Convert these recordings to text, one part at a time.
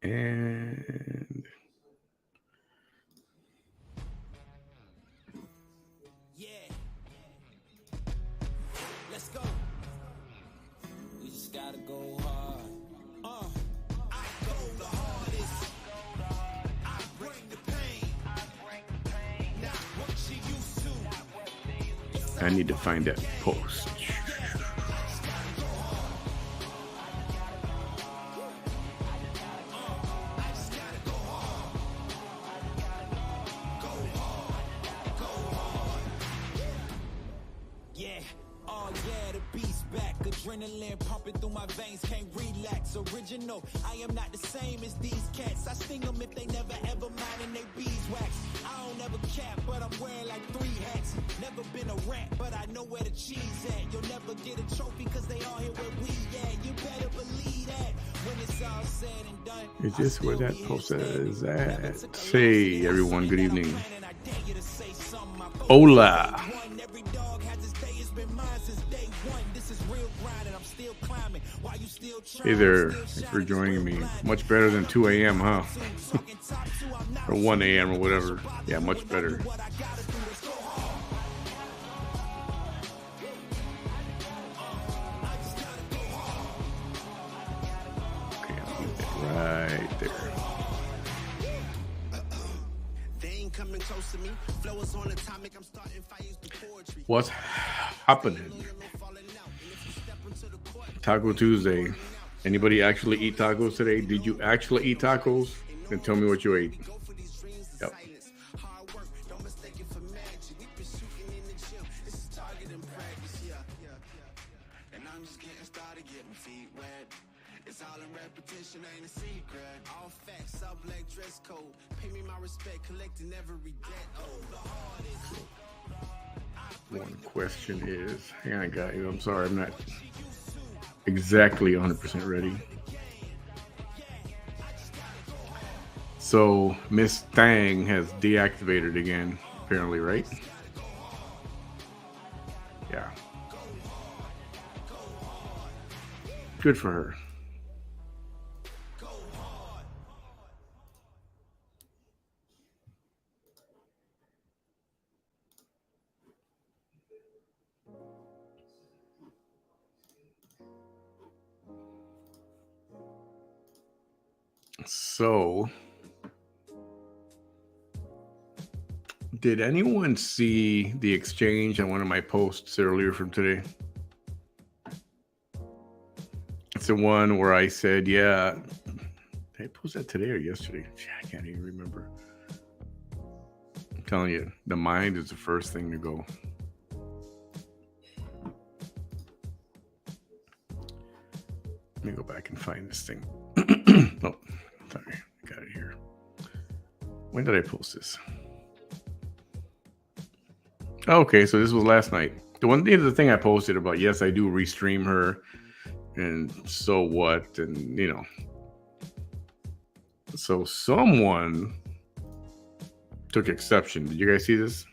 And Yeah, let's go. We just gotta go hard. I go the hardest. I bring the pain. Not what you used to. I need to find that post. Yeah, oh yeah, the beast back. Adrenaline pumping through my veins, can't relax. Original, I am not the same as these cats. I sting them if they never ever mind and they beeswax. I don't ever cap, but I'm wearing like 3 hats. Never been a rat, but I know where the cheese at. You'll never get a trophy cause they all here where we at. You better believe that when it's all said and done. Is this where that post is at? Hey, everyone, good evening. Hola. Every dog has its day, it's been mine since day one. This is real grind and I'm still climbing. While you still trying, Hey there, thanks for joining me. Much better than 2 a.m., huh? Or 1 a.m. or whatever. Yeah, much better. Okay, I'll leave it right there. What's happening? Taco Tuesday. Anybody actually eat tacos today? Did you actually eat tacos? Then tell me what you ate. Yep. One question is, hang on, guys. I'm sorry, I'm not exactly 100% ready. So Miss Thang has deactivated again, apparently, right? Yeah. Good for her. So, did anyone see the exchange on one of my posts earlier from today? It's the one where I said, yeah, did I post that today or yesterday? I can't even remember. I'm telling you, the mind is the first thing to go. Let me go back and find this thing. Oh, sorry, I got it here. When did I post this? Okay, so this was last night. The thing I posted about, yes, I do restream her, and so what, and you know. So someone took exception. Did you guys see this?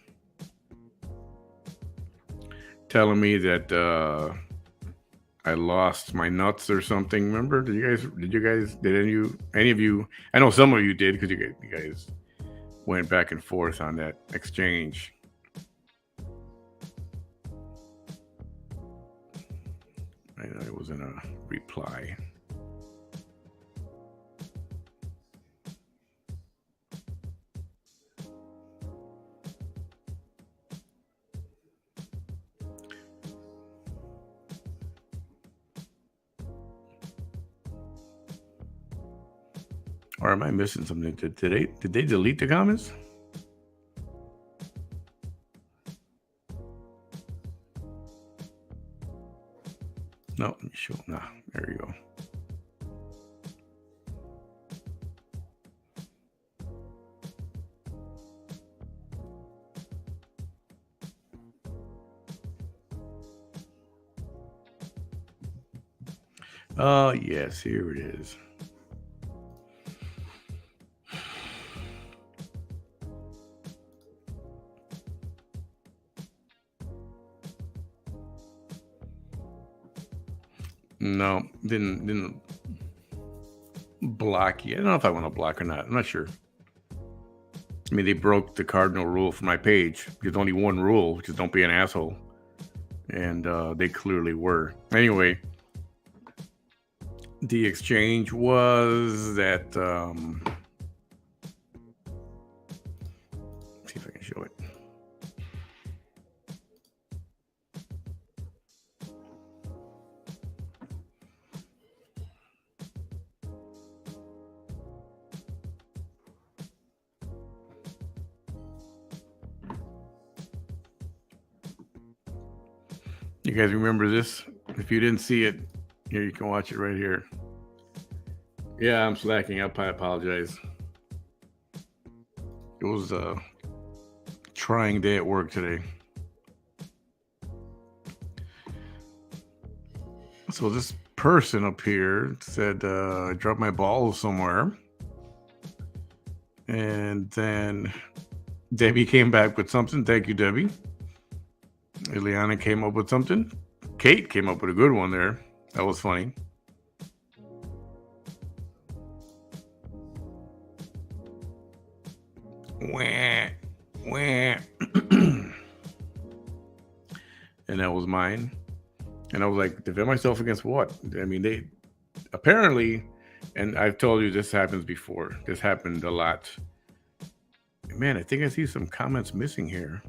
Telling me that I lost my nuts or something. Remember? Did any of you? I know some of you did because you guys went back and forth on that exchange. I know it was in a reply. Or am I missing something? Did they delete the comments? No, let me show. Nah, there you go. Oh, yes, here it is. No, didn't. block you. I don't know if I want to block or not. I'm not sure. I mean, they broke the cardinal rule for my page. There's only one rule, which is don't be an asshole. And they clearly were. Anyway, the exchange was that. See if I can show it. You guys remember this? If you didn't see it, here you can watch it right here. Yeah, I'm slacking. I apologize. It was a trying day at work today. So this person up here said, I dropped my balls somewhere. And then Debbie came back with something. Thank you, Debbie. Ileana came up with something. Kate came up with a good one there. That was funny. Wah, wah. And that was mine. And I was like, defend myself against what? I mean, they apparently, and I've told you this happens before. This happened a lot. Man, I think I see some comments missing here.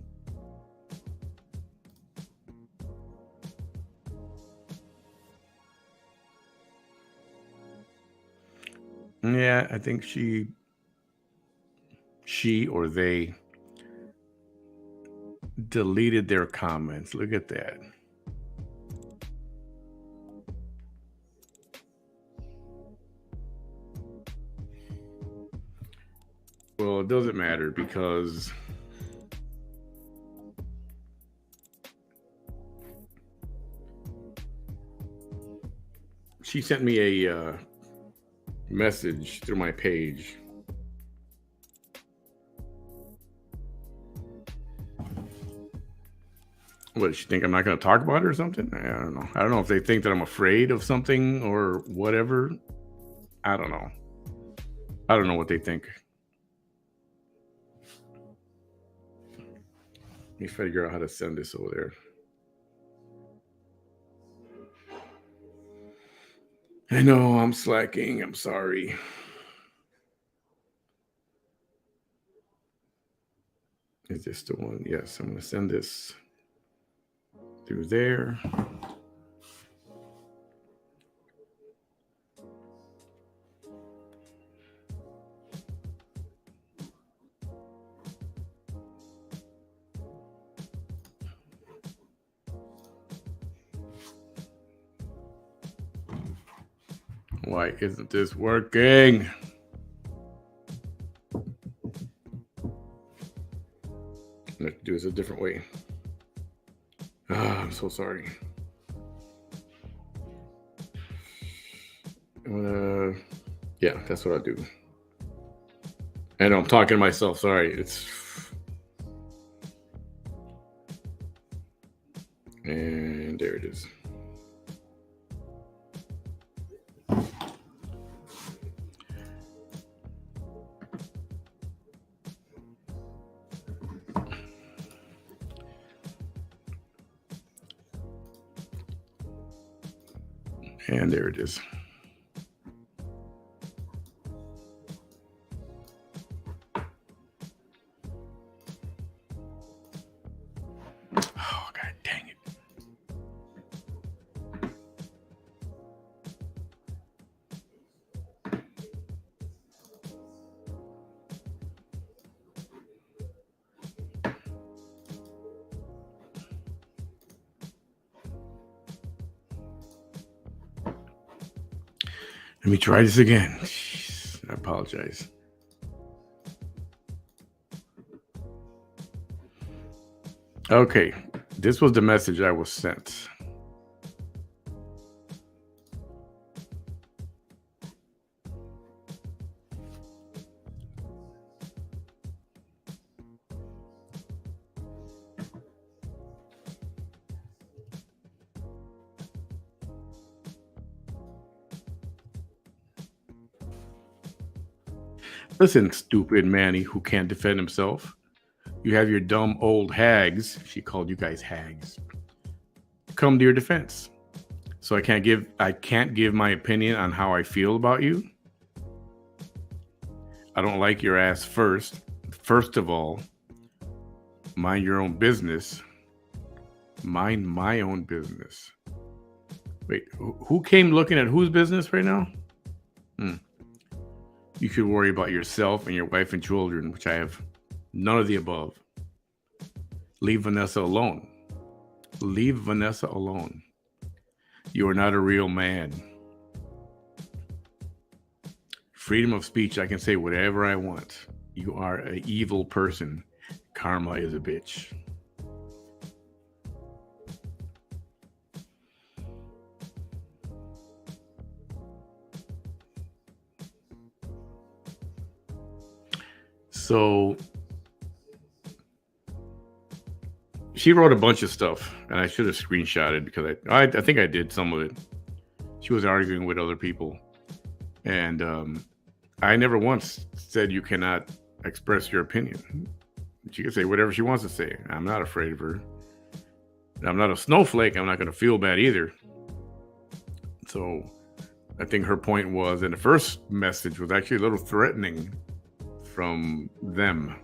Yeah, I think she or they deleted their comments. Look at that. Well, it doesn't matter because she sent me a message through my page. What, does she think I'm not going to talk about it or something? I don't know. I don't know if they think that I'm afraid of something or whatever. I don't know. I don't know what they think. Let me figure out how to send this over there. I know I'm slacking. I'm sorry. Is this the one? Yes, I'm going to send this through there. Why isn't this working? Let's do this a different way. I'm so sorry. Yeah, that's what I'll do. I know I'm talking to myself. Sorry. And there it is. And there it is. Oh, God dang it. Let me try this again. Jeez, I apologize. Okay, this was the message I was sent. Listen, stupid Manny who can't defend himself. You have your dumb old hags. She called you guys hags. Come to your defense. So I can't give my opinion on how I feel about you. I don't like your ass first. First of all, mind your own business. Mind my own business. Wait, who came looking at whose business right now? Hmm. You should worry about yourself and your wife and children, which I have none of the above. Leave Vanessa alone. Leave Vanessa alone. You are not a real man. Freedom of speech, I can say whatever I want. You are an evil person. Karma is a bitch. So she wrote a bunch of stuff, and I should have screenshotted because I think I did some of it. She was arguing with other people, and I never once said you cannot express your opinion. She can say whatever she wants to say. I'm not afraid of her. I'm not a snowflake. I'm not going to feel bad either. So I think her point was, and the first message was actually a little threatening from them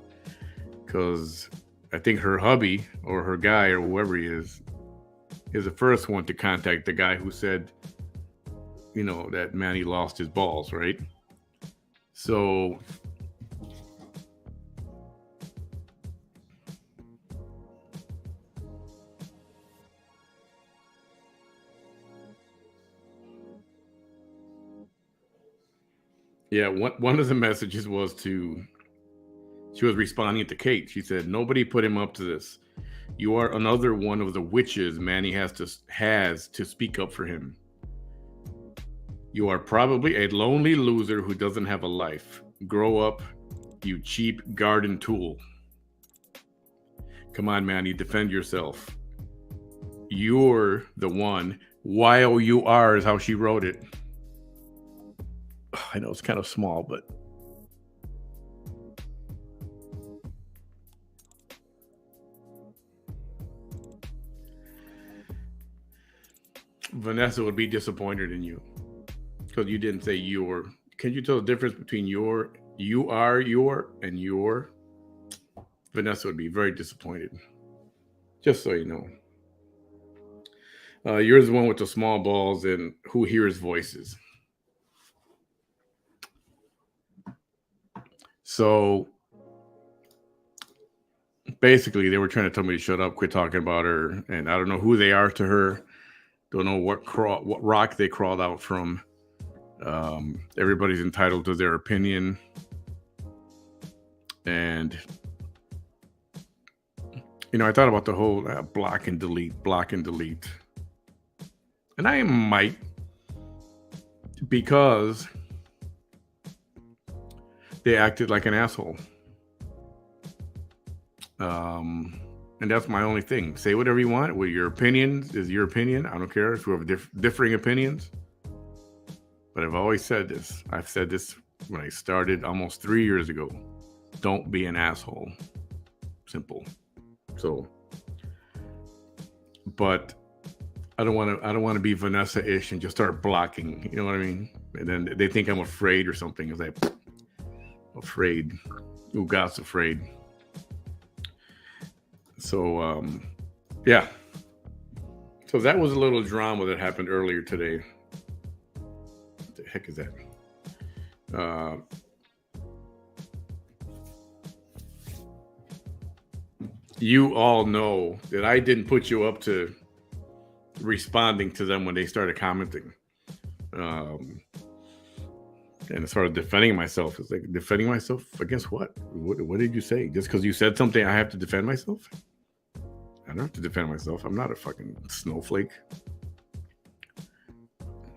because I think her hubby or her guy or whoever he is the first one to contact the guy who said, that Manny lost his balls, right? So yeah, one of the messages was she was responding to Kate. She said, "Nobody put him up to this. You are another one of the witches Manny has to speak up for him. You are probably a lonely loser who doesn't have a life. Grow up, you cheap garden tool. Come on, Manny, defend yourself. You're the one. YOUR is how she wrote it. I know it's kind of small, but Vanessa would be disappointed in you because you didn't say your. Can you tell the difference between your, and your? Vanessa would be very disappointed. Just so you know. You're the one with the small balls and who hears voices. So basically, they were trying to tell me to shut up, quit talking about her, and I don't know who they are to her. Don't know what rock they crawled out from. Everybody's entitled to their opinion, and I thought about the whole block and delete, and I might because they acted like an asshole. And that's my only thing. Say whatever you want. Well, your opinion is your opinion. I don't care if you have differing opinions. But I've always said this. I've said this when I started almost 3 years ago. Don't be an asshole. Simple. So, but I don't want to be Vanessa-ish and just start blocking. You know what I mean? And then they think I'm afraid or something. It's like afraid. Who God's afraid? So, yeah. So that was a little drama that happened earlier today. What the heck is that? You all know that I didn't put you up to responding to them when they started commenting. And as far as defending myself, it's like defending myself against what? What did you say? Just because you said something, I have to defend myself? I don't have to defend myself. I'm not a fucking snowflake.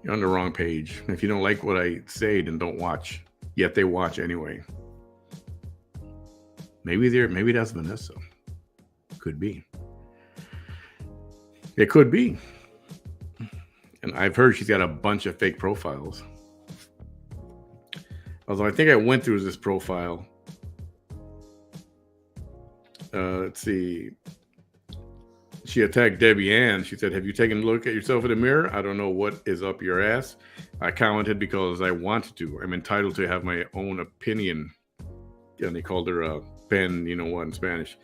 You're on the wrong page. If you don't like what I say, then don't watch. Yet they watch anyway. Maybe that's Vanessa. Could be. It could be. And I've heard she's got a bunch of fake profiles. Although I think I went through this profile. Let's see. She attacked Debbie Ann. She said, "Have you taken a look at yourself in the mirror? I don't know what is up your ass." I commented because I wanted to. I'm entitled to have my own opinion. And they called her Ben, you know what, in Spanish.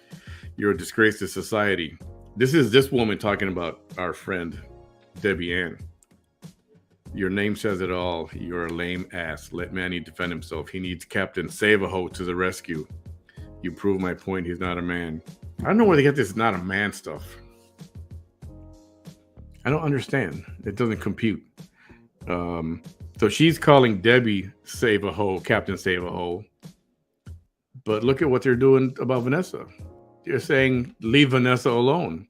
You're a disgrace to society. This is this woman talking about our friend Debbie Ann. Your name says it all. You're a lame ass. Let Manny defend himself. He needs Captain Save-A-Ho to the rescue. You prove my point. He's not a man. I don't know where they get this not a man stuff. I don't understand. It doesn't compute. So she's calling Debbie Save-A-Ho, Captain Save-A-Ho. But look at what they're doing about Vanessa. They're saying, leave Vanessa alone.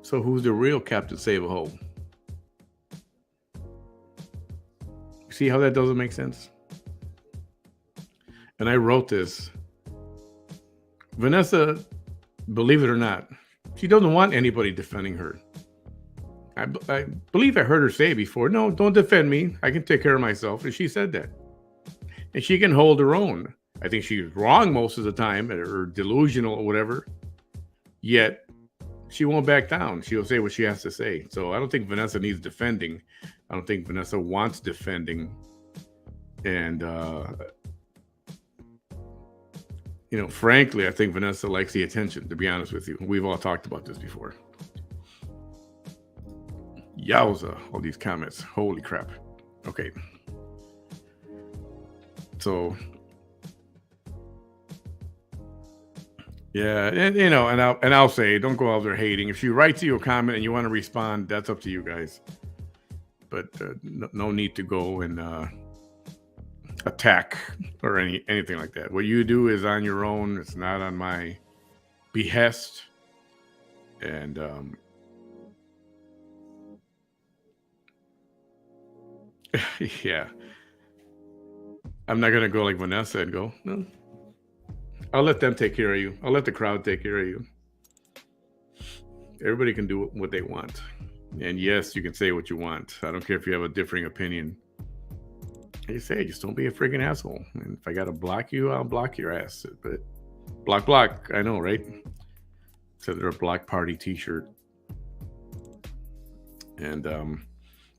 So who's the real Captain Save-A-Ho? See how that doesn't make sense? And I wrote this. Vanessa, believe it or not, she doesn't want anybody defending her. I believe I heard her say before, no, don't defend me. I can take care of myself. And she said that. And she can hold her own. I think she's wrong most of the time or delusional or whatever. Yet she won't back down. She'll say what she has to say. So I don't think Vanessa needs defending. I don't think Vanessa wants defending. And, frankly, I think Vanessa likes the attention, to be honest with you. We've all talked about this before. Yowza, all these comments. Holy crap. Okay. So, yeah, and I'll say, don't go out there hating. If she writes you a comment and you want to respond, that's up to you guys. But no need to go and attack or anything like that. What you do is on your own. It's not on my behest. And yeah, I'm not gonna go like Vanessa and go, no. I'll let them take care of you. I'll let the crowd take care of you. Everybody can do what they want. And yes, you can say what you want. I don't care if you have a differing opinion. You say, just don't be a freaking asshole. And if I gotta block you, I'll block your ass. But block, I know, right? So they're a Block Party t-shirt. And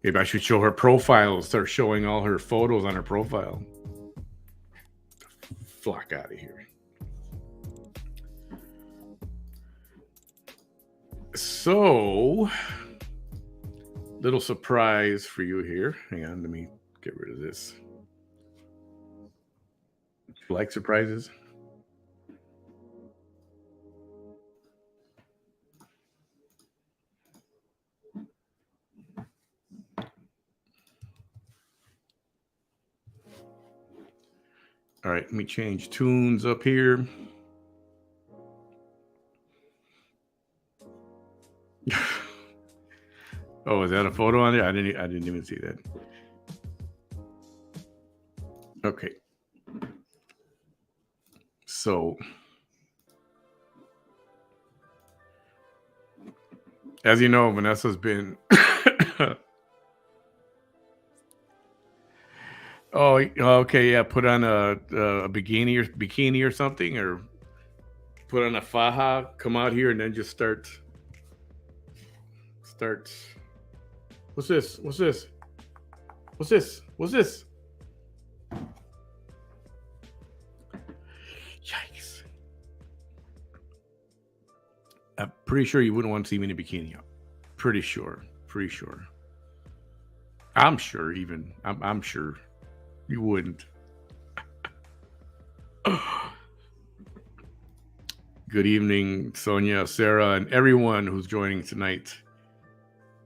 maybe I should show her profile, start showing all her photos on her profile. Flock out of here. So, little surprise for you here. Hang on, let me get rid of this. Like surprises? All right, let me change tunes up here. Oh, is that a photo on there? I didn't even see that. Okay. So, as you know, Vanessa's been oh, okay, yeah. Put on a bikini or something, or put on a faja. Come out here and then just start. What's this? What's this? What's this? What's this? Yikes! I'm pretty sure you wouldn't want to see me in a bikini. Pretty sure. I'm sure. Even I'm sure. You wouldn't. Good evening, Sonia, Sarah, and everyone who's joining tonight.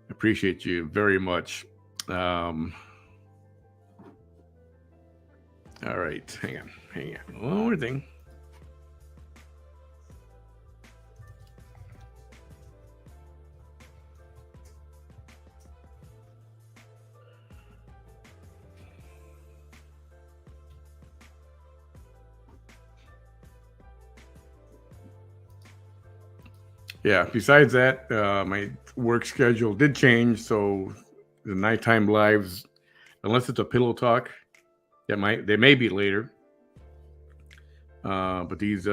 Appreciate you very much. All right, hang on. One more thing. Yeah, besides that, my work schedule did change. So the nighttime lives, unless it's a pillow talk, They may be later, but these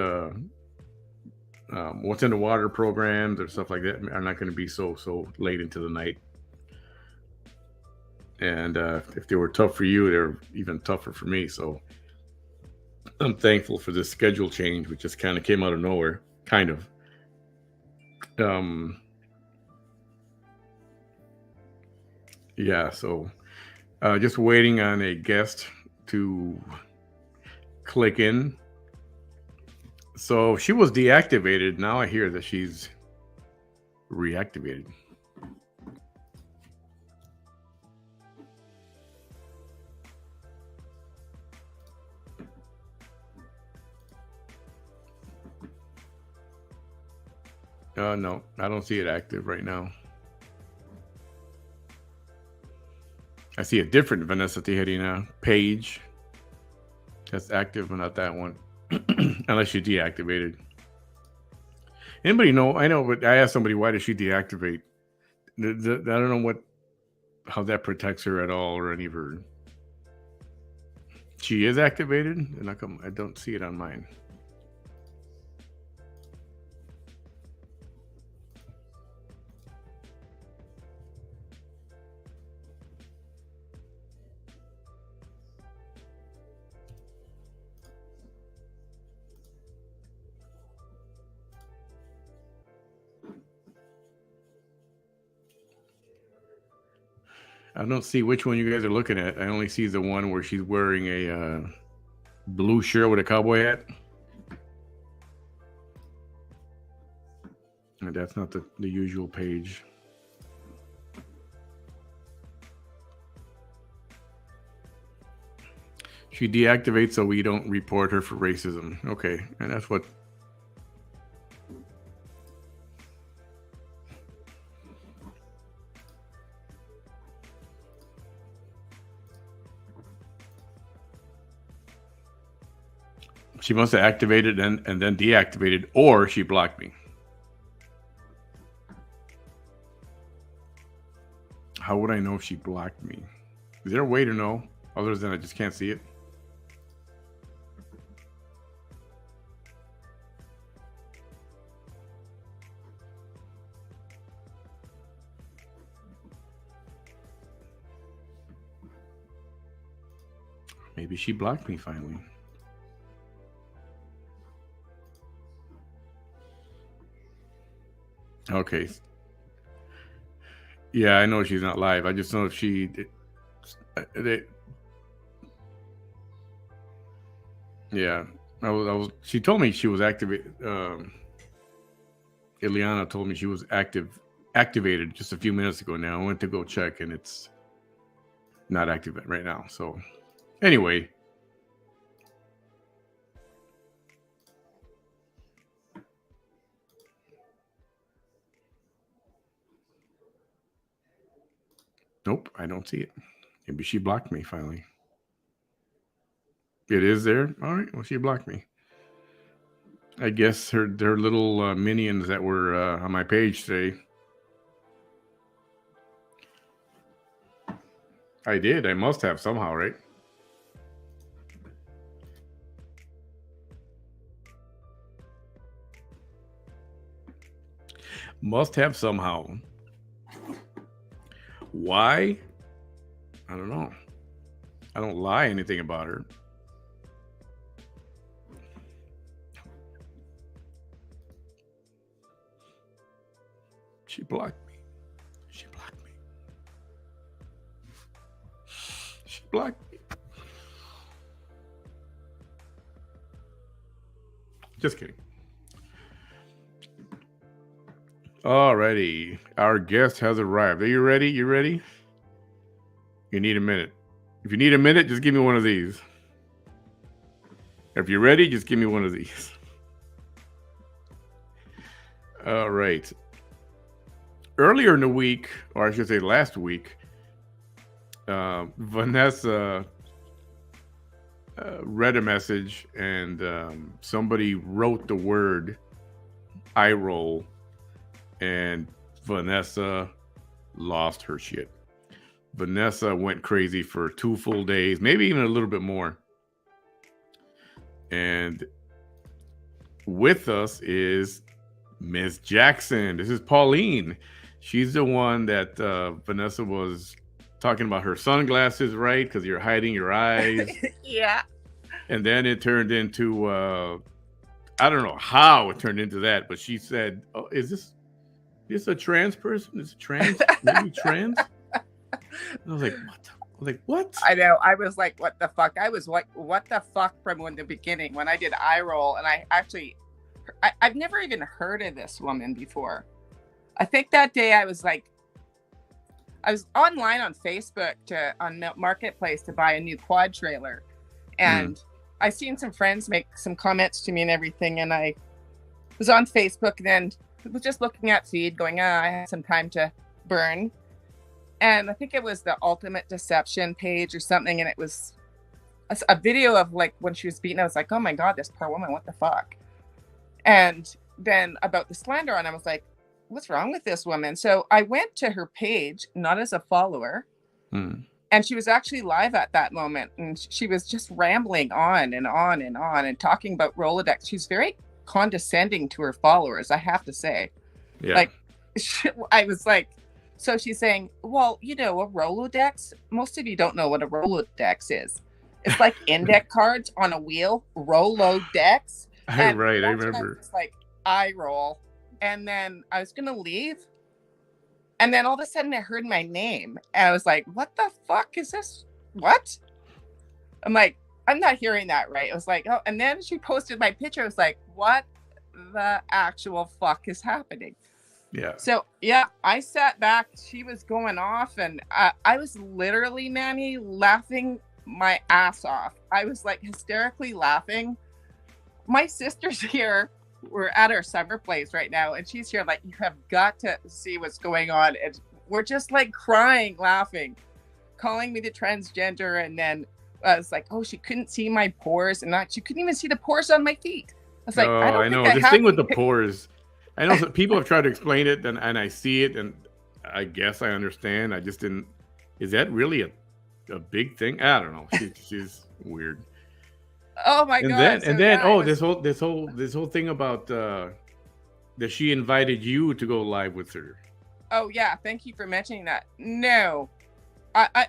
what's in the water programs or stuff like that are not going to be so late into the night. And if they were tough for you, they're even tougher for me. So I'm thankful for this schedule change, which just kind of came out of nowhere, kind of. Um, yeah, so just waiting on a guest to click in. So she was deactivated. Now I hear that she's reactivated. No, I don't see it active right now. I see a different Vanessa Tijerina page that's active, but not that one, unless you deactivated. Anybody know? I know, but I asked somebody why did she deactivate? I don't know how that protects her at all or any of her. She is activated, and I don't see it on mine. I don't see which one you guys are looking at. I only see the one where she's wearing a blue shirt with a cowboy hat. And that's not the usual page. She deactivates so we don't report her for racism. Okay, and that's what. She must have activated and then deactivated, or she blocked me. How would I know if she blocked me? Is there a way to know other than I just can't see it? Maybe she blocked me finally. Okay. Yeah, I know she's not live. I just know if she. Yeah, I was. She told me she was activated. Ileana told me she was activated just a few minutes ago. Now I went to go check, and it's not active right now. So, anyway. Nope, I don't see it. Maybe she blocked me finally. It is there. All right. Well, she blocked me. I guess her little minions that were on my page today. I did. I must have somehow, right? Must have somehow. Why? I don't know. I don't lie anything about her. She blocked me. She blocked me. She blocked me. Just kidding. Alrighty. Our guest has arrived. Are you ready? You ready? You need a minute. If you need a minute, just give me one of these. If you're ready, just give me one of these. All right. Earlier in the week, or I should say last week, Vanessa read a message and somebody wrote the word eye roll, and Vanessa lost her shit. Vanessa went crazy for 2 full days, maybe even a little bit more. And with us is Miss Jackson. This is Pauline. She's the one that Vanessa was talking about her sunglasses, right? Because you're hiding your eyes. Yeah. And then it turned into, I don't know how it turned into that, but she said, oh, is this a trans person? Is it trans? Maybe trans? I was like, what? What? I know. I was like, what the fuck? I was like, what the fuck from the beginning when I did eye roll. And I've never even heard of this woman before. I think that day I was online on Facebook on Marketplace to buy a new quad trailer. And I seen some friends make some comments to me and everything. And I was on Facebook and then was just looking at feed going, I had some time to burn. And I think it was the Ultimate Deception page or something. And it was a video of like when she was beaten. I was like, oh my God, this poor woman, what the fuck? And then about the slander on, I was like, what's wrong with this woman? So I went to her page, not as a follower. And she was actually live at that moment. And she was just rambling on and on and on and talking about Rolodex. She's very condescending to her followers, I have to say. Yeah. Like, I was like, so she's saying, well, a Rolodex, most of you don't know what a Rolodex is. It's like index cards on a wheel, Rolodex. Right, I remember. It's like eye roll. And then I was going to leave. And then all of a sudden I heard my name. And I was like, what the fuck is this? What? I'm like, I'm not hearing that right. It was like, oh, and then she posted my picture. I was like, what the actual fuck is happening? Yeah. So, yeah, I sat back. She was going off. And I was literally, Manny, laughing my ass off. I was like hysterically laughing. My sister's here. We're at our summer place right now. And she's here like, you have got to see what's going on. And we're just like crying, laughing, calling me the transgender. And then I was like, oh, she couldn't see my pores. And she couldn't even see the pores on my feet. I was like, I know. This thing with the pores. I know people have tried to explain it, and I see it, and I guess I understand. I just didn't. Is that really a big thing? I don't know. She's weird. Oh my God! This whole thing about that she invited you to go live with her. Oh yeah, thank you for mentioning that. No, I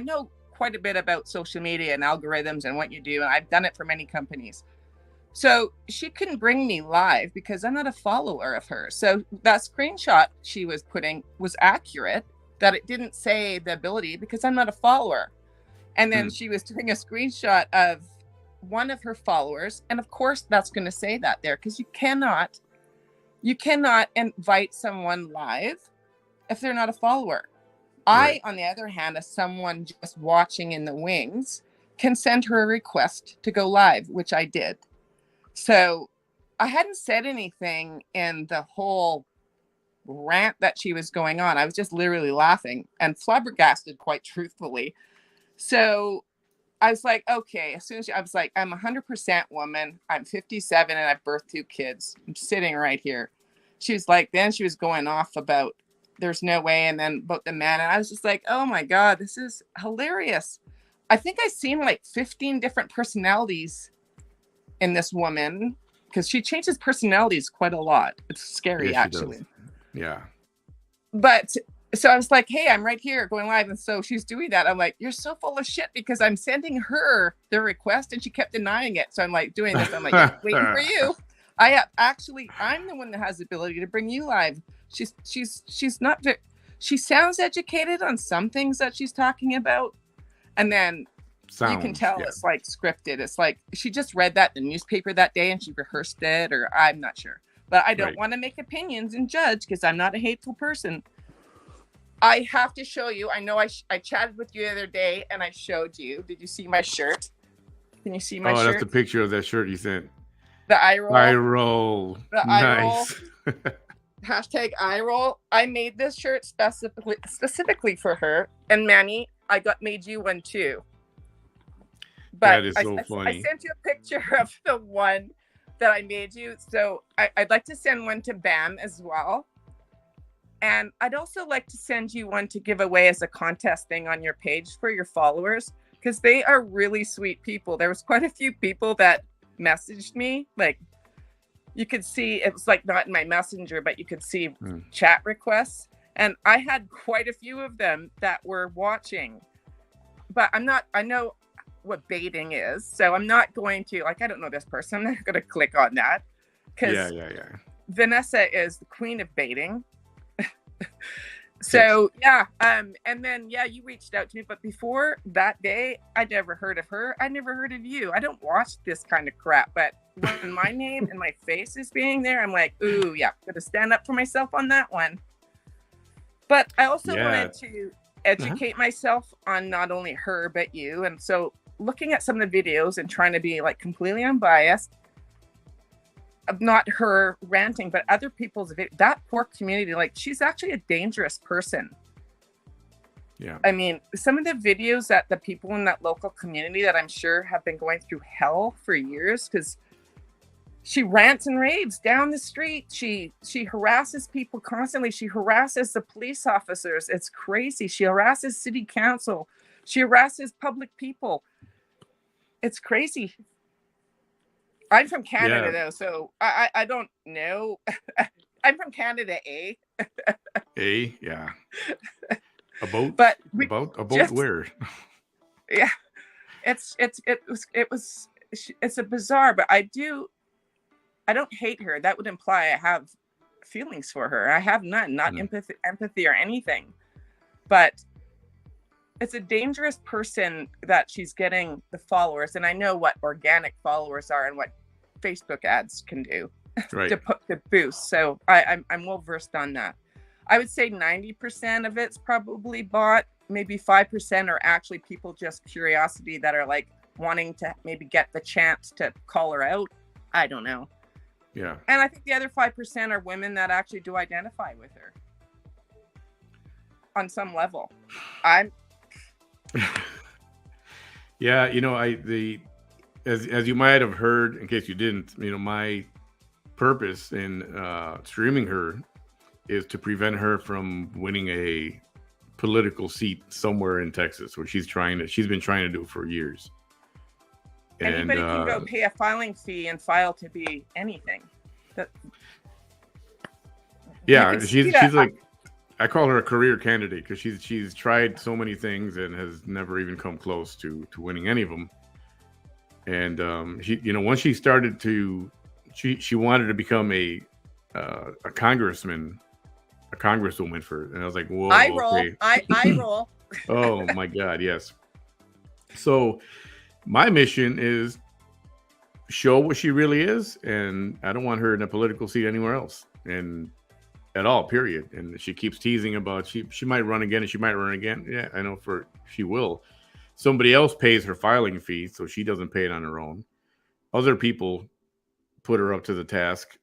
know quite a bit about social media and algorithms and what you do, and I've done it for many companies. So she couldn't bring me live because I'm not a follower of her. So that screenshot she was putting was accurate, that it didn't say the ability because I'm not a follower. And then she was doing a screenshot of one of her followers. And of course that's going to say that there because you cannot invite someone live if they're not a follower. Right. I, on the other hand, as someone just watching in the wings, can send her a request to go live, which I did. So I hadn't said anything in the whole rant that she was going on. I was just literally laughing and flabbergasted, quite truthfully. So I was like, okay, as soon as I was like, I'm 100% woman. I'm 57 and I've birthed 2 kids. I'm sitting right here. She was like, then she was going off about there's no way. And then about the man. And I was just like, oh my God, this is hilarious. I think I've seen like 15 different personalities in this woman because she changes personalities quite a lot. It's scary, actually. Does. Yeah. But so I was like, hey, I'm right here going live. And so she's doing that. I'm like, you're so full of shit because I'm sending her the request and she kept denying it. So I'm like doing this. I'm like, yeah, waiting for you. I'm the one that has the ability to bring you live. She's not, she sounds educated on some things that she's talking about. And then you can tell it's like scripted. It's like she just read that in the newspaper that day and she rehearsed it, or I'm not sure. But I don't want to make opinions and judge because I'm not a hateful person. I have to show you. I know I chatted with you the other day and I showed you. Did you see my shirt? Can you see my shirt? Oh, that's the picture of that shirt you sent. The eye roll. Eye roll. The nice. Eye roll. Hashtag eye roll. I made this shirt specifically for her. And Manny, made you one too. But that is so funny. I sent you a picture of the one that I made you. So I'd like to send one to Bam as well. And I'd also like to send you one to give away as a contest thing on your page for your followers, because they are really sweet people. There was quite a few people that messaged me. Like, you could see, it was like not in my messenger, but you could see chat requests. And I had quite a few of them that were watching. But I know what baiting is. So I'm not going to, like, I don't know this person. I'm not going to click on that. Because Vanessa is the queen of baiting. So and then you reached out to me, but before that day I never heard of her. I never heard of you. I don't watch this kind of crap, but when my name and my face is being there, I'm like, ooh, yeah, gotta stand up for myself on that one. But I also wanted to educate myself on not only her but you, and so looking at some of the videos and trying to be like completely unbiased of not her ranting, but other people's that poor community. Like, she's actually a dangerous person. Yeah. I mean, some of the videos that the people in that local community that I'm sure have been going through hell for years, because she rants and raves down the street. She harasses people constantly. She harasses the police officers. It's crazy. She harasses city council. She harasses public people. It's crazy. I'm from Canada, though, so I don't know. I'm from Canada, eh? Yeah. About where? Yeah, it's a bizarre, but I don't hate her. That would imply I have feelings for her. I have none, not empathy or anything. But it's a dangerous person that she's getting the followers, and I know what organic followers are and what Facebook ads can do to boost. So I'm well versed on that. I would say 90% of it's probably bought. Maybe 5% are actually people just curiosity that are like wanting to maybe get the chance to call her out. I don't know. Yeah. And I think the other 5% are women that actually do identify with her on some level. Yeah, as you might have heard, in case you didn't, my purpose in streaming her is to prevent her from winning a political seat somewhere in Texas, where she's been trying to do for years. Anybody can go pay a filing fee and file to be anything. She's like, I call her a career candidate, because she's tried so many things and has never even come close to winning any of them. And once she started she wanted to become a congresswoman and I was like, whoa, I roll. Oh my God, yes. So my mission is show what she really is, and I don't want her in a political seat anywhere else, and at all, period. And she keeps teasing about she might run again, and she might run again. Yeah, I know she will. Somebody else pays her filing fee, so she doesn't pay it on her own. Other people put her up to the task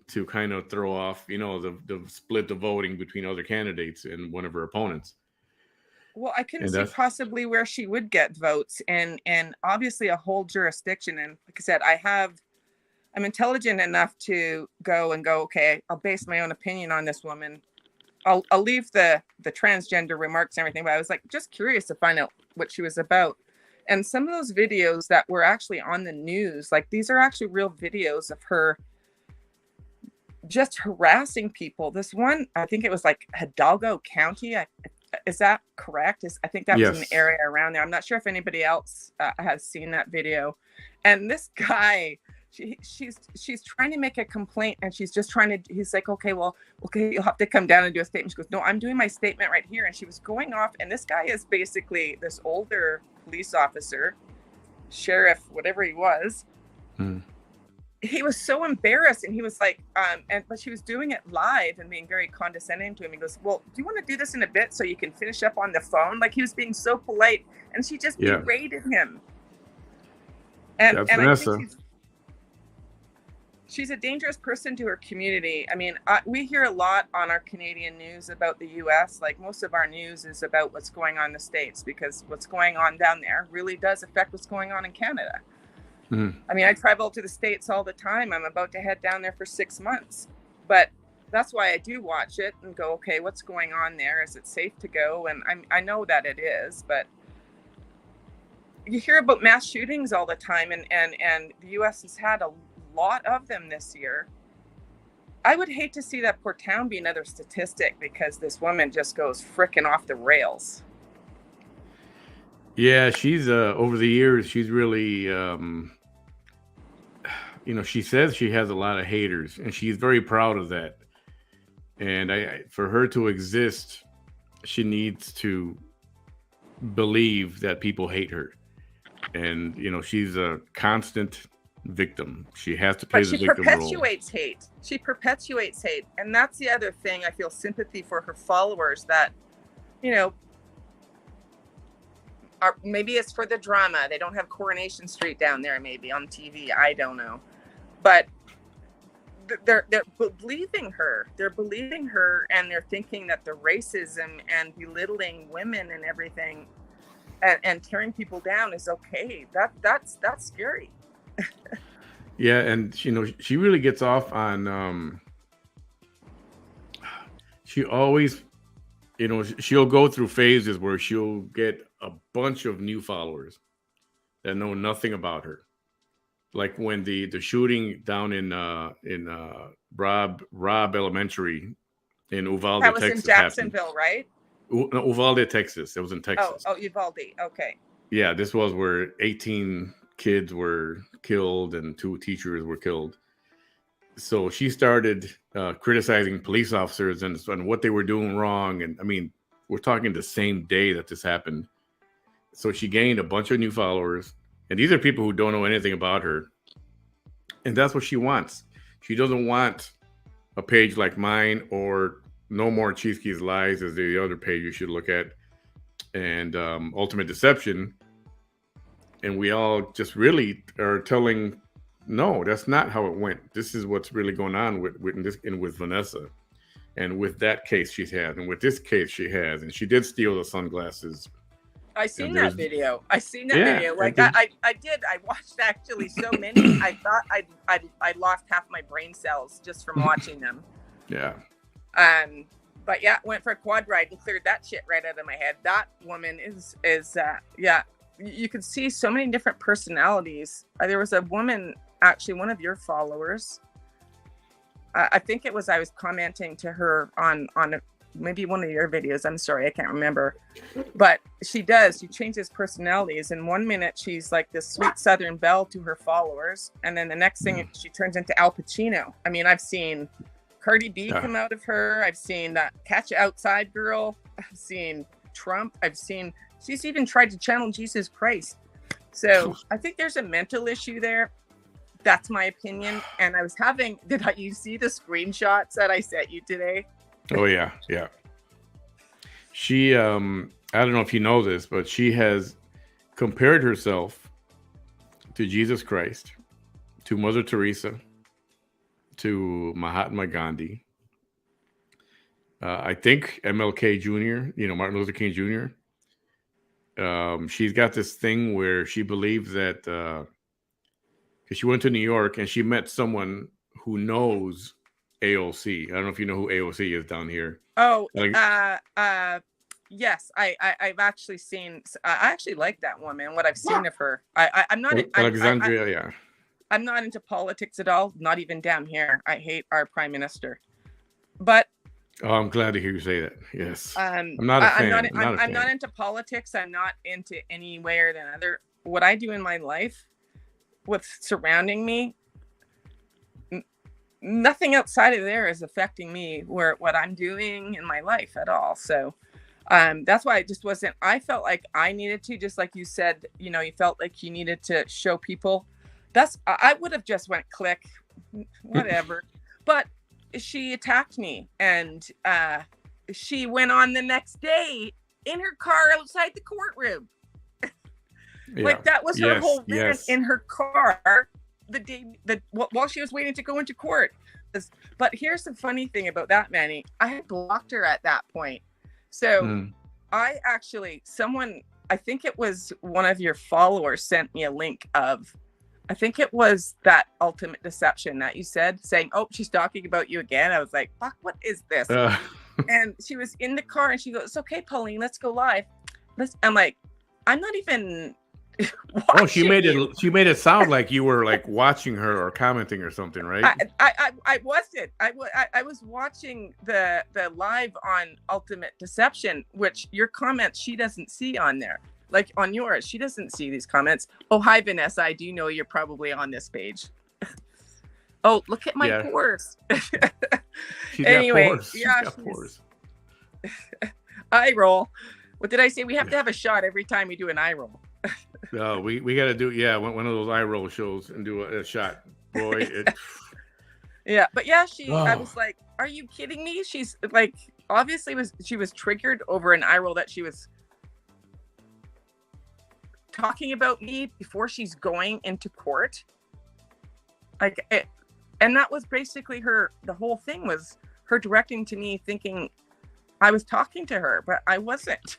to kind of throw off, the split the voting between other candidates and one of her opponents. Well, I couldn't see possibly where she would get votes, and obviously a whole jurisdiction. And like I said, I'm intelligent enough to go, okay, I'll base my own opinion on this woman. I'll leave the transgender remarks and everything, but I was like just curious to find out what she was about. And some of those videos that were actually on the news, like these are actually real videos of her just harassing people. This one, I think it was like Hidalgo County. Is that correct? I think that was an area around there. I'm not sure if anybody else has seen that video. And this guy, she's trying to make a complaint, and she's just he's like, okay, you'll have to come down and do a statement. She goes, no, I'm doing my statement right here. And she was going off, and this guy is basically this older police officer, sheriff, whatever he was. He was so embarrassed, and he was like, but she was doing it live and being very condescending to him. He goes, well, do you want to do this in a bit so you can finish up on the phone? Like, he was being so polite, and she just berated him. And Vanessa. I think she's a dangerous person to her community. I mean, we hear a lot on our Canadian news about the U.S. Like, most of our news is about what's going on in the States, because what's going on down there really does affect what's going on in Canada. I mean, I travel to the States all the time. I'm about to head down there for 6 months. But That's why I do watch it and go, okay, what's going on there? Is it safe to go? And I know that it is, but you hear about mass shootings all the time, and the U.S. has had a lot of them this year. I would hate to see that poor town be another statistic because this woman just goes frickin' off the rails. Yeah, she's over the years, she's really, she says she has a lot of haters, and she's very proud of that. And for her to exist, she needs to believe that people hate her. And she's a constant victim. She has to play But the she victim role. perpetuates hate. She perpetuates hate. And that's the other thing. I feel sympathy for her followers that, maybe it's for the drama. They don't have Coronation Street down there maybe on TV. I don't know. But they're believing her. They're believing her, and they're thinking that the racism and belittling women and everything and tearing people down is okay. That's scary. Yeah, and she really gets off on she always she'll go through phases where she'll get a bunch of new followers that know nothing about her. Like when the shooting down in Robb Elementary in Uvalde, That was Texas in Jacksonville, right? No, Uvalde, Texas. It was in Texas. Oh, Uvalde. Okay. Yeah, this was where 18 kids were killed and 2 teachers were killed. So she started criticizing police officers and what they were doing wrong. And I mean, we're talking the same day that this happened. So she gained a bunch of new followers. And these are people who don't know anything about her. And that's what she wants. She doesn't want a page like mine or No More Cheeseke's Lies is the other page you should look at. And Ultimate Deception. And we all just really are telling, no, that's not how it went. This is what's really going on with Vanessa. And with that case she has. And with this case she has. And she did steal the sunglasses. I seen that video. Like I did. I watched actually so many. I thought I lost half my brain cells just from watching them. Yeah. But yeah, went for a quad ride and cleared that shit right out of my head. That woman is yeah. You could see so many different personalities. There was a woman, actually one of your followers. I think it was. I was commenting to her on maybe one of your videos. I'm sorry, I can't remember. But she changes personalities. In 1 minute, she's like this sweet Southern belle to her followers. And then the next thing, she turns into Al Pacino. I mean, I've seen Cardi B come out of her. I've seen that Catch Outside girl. I've seen Trump. She's even tried to channel Jesus Christ. So I think there's a mental issue there. That's my opinion. And did you see the screenshots that I sent you today? Oh yeah. She I don't know if you know this, but she has compared herself to Jesus Christ, to Mother Teresa, to Mahatma Gandhi. I think MLK Jr., Martin Luther King Jr. She's got this thing where she believes that because she went to New York and she met someone who knows AOC. I don't know if you know who AOC is down here. Oh, yes. I've actually seen. I actually like that woman. What I've seen of her. I'm not Alexandria. Yeah. I'm not into politics at all. Not even down here. I hate our prime minister. But. Oh, I'm glad to hear you say that. Yes. I'm not a fan. I'm not into politics. I'm not into any way or another. What I do in my life, what's surrounding me, nothing outside of there is affecting me what I'm doing in my life at all. So that's why I felt like I needed to, just like you said, you felt like you needed to show people. I would have just went click, whatever. But she attacked me, and she went on the next day in her car outside the courtroom. Like that was her whole rant in her car while she was waiting to go into court. But here's the funny thing about that, Manny. I had blocked her at that point. So I think it was one of your followers sent me a link of I think it was that ultimate deception that you said, saying, "Oh, she's talking about you again." I was like, "Fuck, what is this?" Uh, And she was in the car, and she goes, "It's okay, Pauline, let's go live." I'm like, I'm not even oh, she made watching you. it. She made it sound like you were like watching her or commenting or something, right? I wasn't. I was watching the live on Ultimate Deception, which your comments she doesn't see on there. Like on yours, she doesn't see these comments. Oh, hi Vanessa, I do know you're probably on this page. Oh, look at my Yeah. pores. She's Anyway, got pores. yeah, She's got pores. eye roll. What did I say? We have to have a shot every time we do an eye roll. No, we got to do one of those eye roll shows and do a shot. Boy, Yeah, but yeah, I Oh. was like, are you kidding me? She's like, obviously she was triggered over an eye roll that she was talking about me before she's going into court. And that was basically the whole thing was her directing to me thinking I was talking to her, but I wasn't.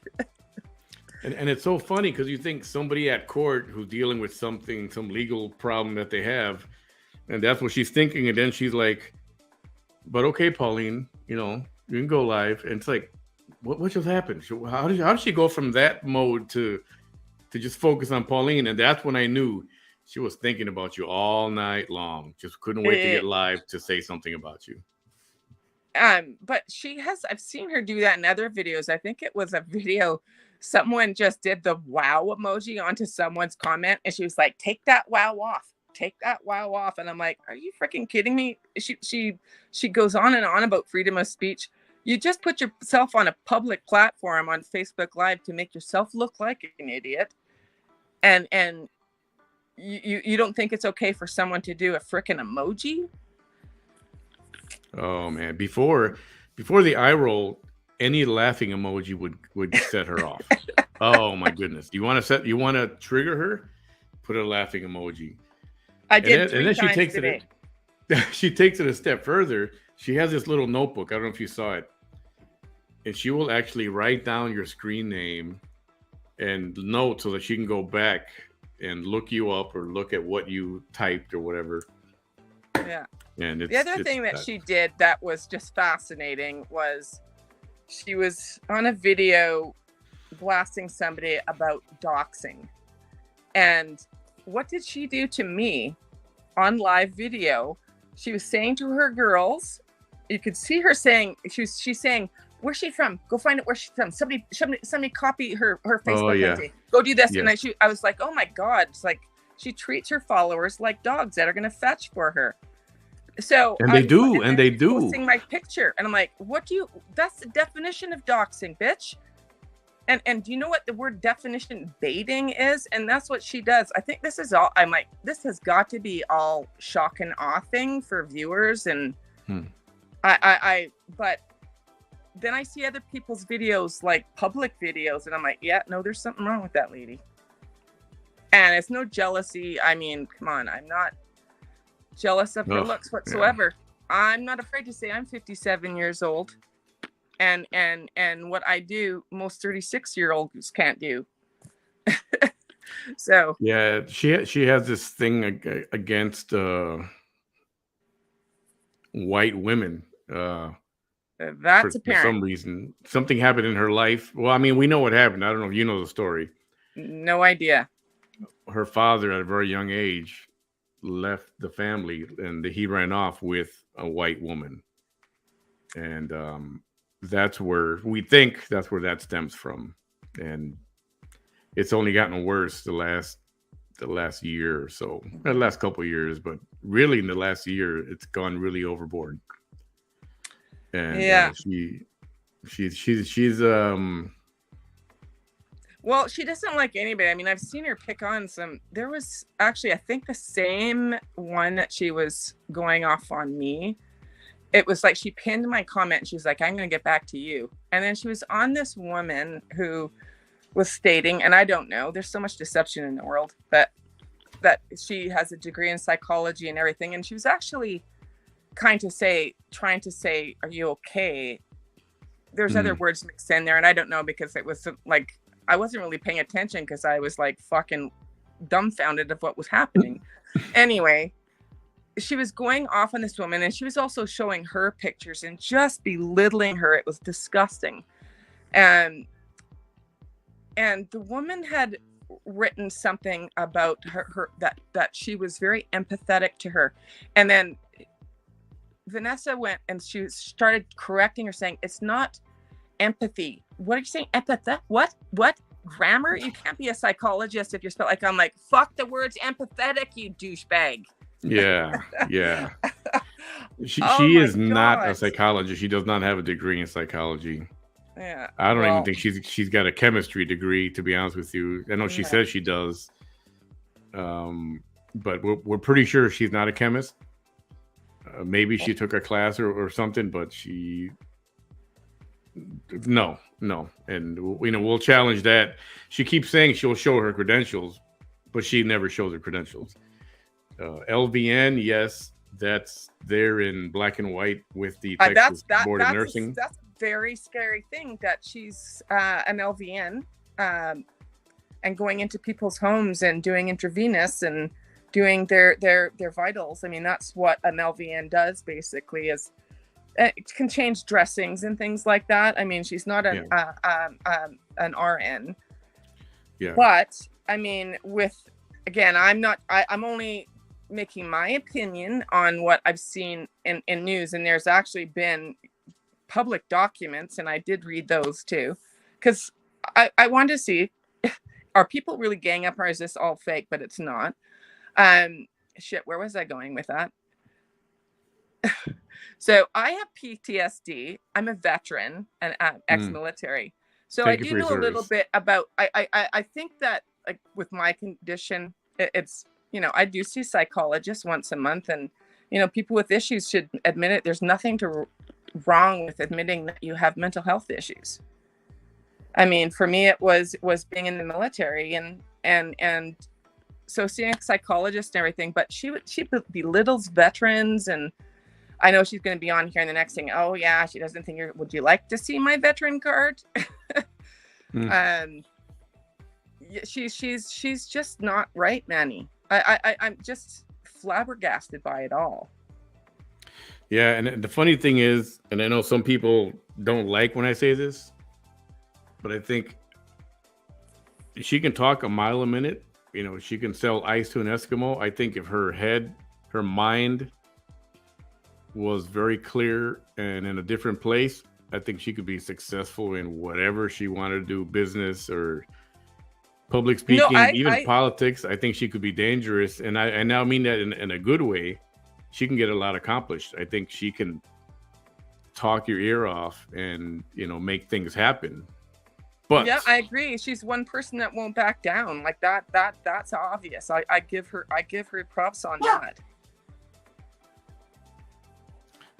And it's so funny because you think somebody at court who's dealing with some legal problem that they have, and that's what she's thinking, and then she's like, "But okay, Pauline, you can go live." And it's like, what just happened? How did she go from that mode to just focus on Pauline? And that's when I knew she was thinking about you all night long. Just couldn't wait to get live to say something about you. But I've seen her do that in other videos. I think it was a video. Someone just did the wow emoji onto someone's comment, and she was like, "Take that wow off. Take that wow off." And I'm like, "Are you freaking kidding me?" She goes on and on about freedom of speech. You just put yourself on a public platform on Facebook Live to make yourself look like an idiot, and you don't think it's okay for someone to do a freaking emoji? Oh man! Before the eye roll, any laughing emoji would set her off. Oh my goodness! You want to trigger her? Put a laughing emoji. I did and then three times today. She takes it a step further. She has this little notebook. I don't know if you saw it, and she will actually write down your screen name and note so that she can go back and look you up or look at what you typed or whatever. Yeah. And the other thing that she did that was just fascinating was she was on a video blasting somebody about doxing. And what did she do to me on live video? She was saying to her girls, you could see her saying, she's saying, "Where's she from? Go find out where she's from. Somebody copy her Facebook page. Go do this." Yeah. And I was like, oh my God. It's like she treats her followers like dogs that are going to fetch for her. So they do posting my picture, and I'm like, that's the definition of doxing, bitch. And do you know what the word definition baiting is? And that's what she does. I think this is all. I'm like, this has got to be all shock and awe thing for viewers. And but then I see other people's videos, like public videos, and I'm like, yeah, no, there's something wrong with that lady. And it's no jealousy. I mean, come on, I'm not jealous of her looks whatsoever. Yeah. I'm not afraid to say I'm 57 years old, and what I do, most 36-year-olds can't do. So yeah, she has this thing against white women. That's apparent. For some reason, something happened in her life. Well, I mean, we know what happened. I don't know if you know the story. No idea. Her father, at a very young age, left the family, and he ran off with a white woman, and that's where that stems from. And it's only gotten worse the last year or so, the last couple of years, but really in the last year, it's gone really overboard. And yeah, she's well, she doesn't like anybody. I mean, I've seen her pick on some. There was actually, I think, the same one that she was going off on me. It was like she pinned my comment and she was like, "I'm going to get back to you." And then she was on this woman who was stating, and I don't know, there's so much deception in the world, that she has a degree in psychology and everything. And she was actually trying to say, "Are you okay?" There's other words mixed in there, and I don't know, because it was like, I wasn't really paying attention because I was like fucking dumbfounded of what was happening. Anyway, she was going off on this woman, and she was also showing her pictures and just belittling her. It was disgusting. And the woman had written something about her that she was very empathetic to her. And then Vanessa went and she started correcting her, saying, it's not empathy. What are you saying? Empathetic? What grammar? You can't be a psychologist if you're spelled like, I'm like, fuck the words empathetic, you douchebag. Yeah. She Oh my is not a God. psychologist. She does not have a degree in psychology. Yeah. I don't even Well, think she's got a chemistry degree, to be honest with you. I know she No. says she does, but we're pretty sure she's not a chemist. Maybe she took a class or something, but no. And we'll challenge that. She keeps saying she'll show her credentials, but she never shows her credentials. LVN, yes, that's there in black and white with the Texas Board of Nursing. That's a very scary thing that she's an LVN and going into people's homes and doing intravenous and doing their vitals. I mean, that's what an LVN does basically, is it can change dressings and things like that. I mean, she's not an RN. Yeah. But I mean, I'm only making my opinion on what I've seen in news, and there's actually been public documents, and I did read those too, because I wanted to see, are people really gang up, or is this all fake? But it's not. Where was I going with that? So I have PTSD. I'm a veteran and ex-military. So I do know a little bit about, I think that, like, with my condition, it's, I do see psychologists once a month, and, people with issues should admit it. There's nothing wrong with admitting that you have mental health issues. I mean, for me, it was being in the military and so seeing a psychologist and everything, but she belittles veterans. And I know she's going to be on here in the next thing. Oh yeah, she doesn't think would you like to see my veteran card? She's just not right, Manny. I'm just flabbergasted by it all. Yeah, and the funny thing is, and I know some people don't like when I say this, but I think she can talk a mile a minute. She can sell ice to an Eskimo. I think if her mind was very clear and in a different place, I think she could be successful in whatever she wanted to do, business or public speaking, even politics. I think she could be dangerous. And I now mean that in a good way. She can get a lot accomplished. I think she can talk your ear off and, make things happen. But yeah, I agree. She's one person that won't back down. Like that's obvious. I give her props on that.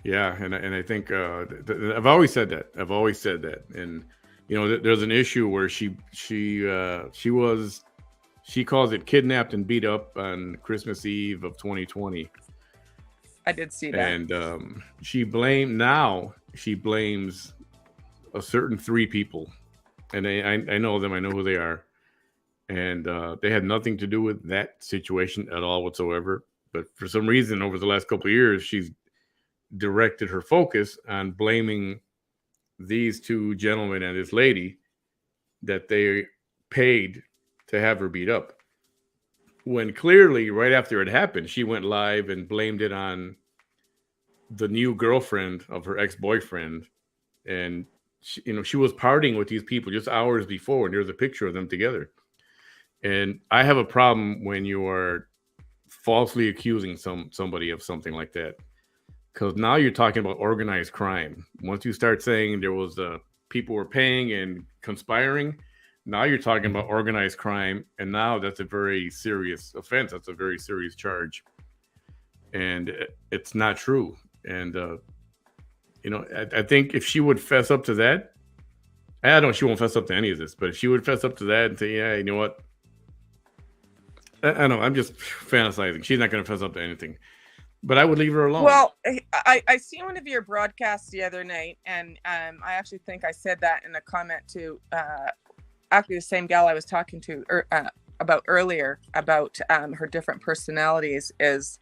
Yeah, and I think I've always said that. And there's an issue where she calls it kidnapped and beat up on Christmas Eve of 2020. I did see that. And she blames a certain 3 people. And I know them. I know who they are. And they had nothing to do with that situation at all whatsoever. But for some reason, over the last couple of years, she's directed her focus on blaming these 2 gentlemen and this lady that they paid to have her beat up. When clearly, right after it happened, she went live and blamed it on the new girlfriend of her ex-boyfriend. And she was partying with these people just hours before, and there's a picture of them together. And I have a problem when you are falsely accusing somebody of something like that, because now you're talking about organized crime. Once you start saying there was people were paying and conspiring, now you're talking about organized crime, and now that's a very serious offense. That's a very serious charge, and it's not true. And I think if she would fess up to that, I don't know, she won't fess up to any of this, but if she would fess up to that and say, yeah, you know what? I know, I'm just fantasizing. She's not going to fess up to anything, but I would leave her alone. Well, I seen one of your broadcasts the other night, and I actually think I said that in a comment to actually the same gal I was talking to about earlier about her different personalities is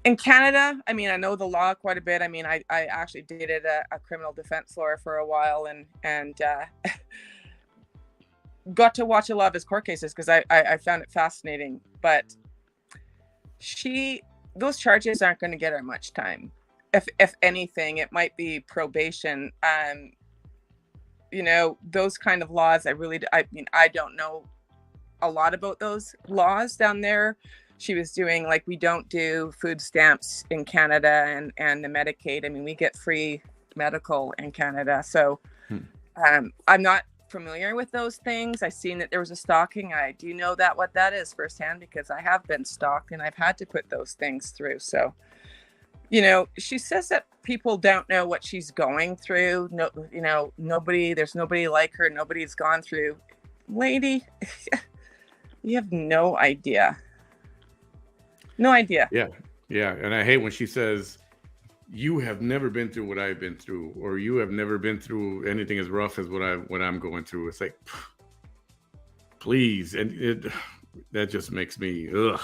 in Canada. I mean, I know the law quite a bit. I mean, I actually dated a criminal defense lawyer for a while, and got to watch a lot of his court cases because I found it fascinating. But those charges aren't going to get her much time. If anything, it might be probation. You know, those kind of laws, I mean, I don't know a lot about those laws down there. She was doing, like, we don't do food stamps in Canada and the Medicaid. I mean, we get free medical in Canada. So I'm not familiar with those things. I've seen that there was a stalking. I do know what that is firsthand because I have been stalked and I've had to put those things through. So, you know, she says that people don't know what she's going through. No, you know, there's nobody like her. Nobody's gone through. Lady, you have no idea. No idea. Yeah. Yeah. And I hate when she says, you have never been through what I've been through, or you have never been through anything as rough as what I'm going through. It's like, please. And that just makes me, ugh.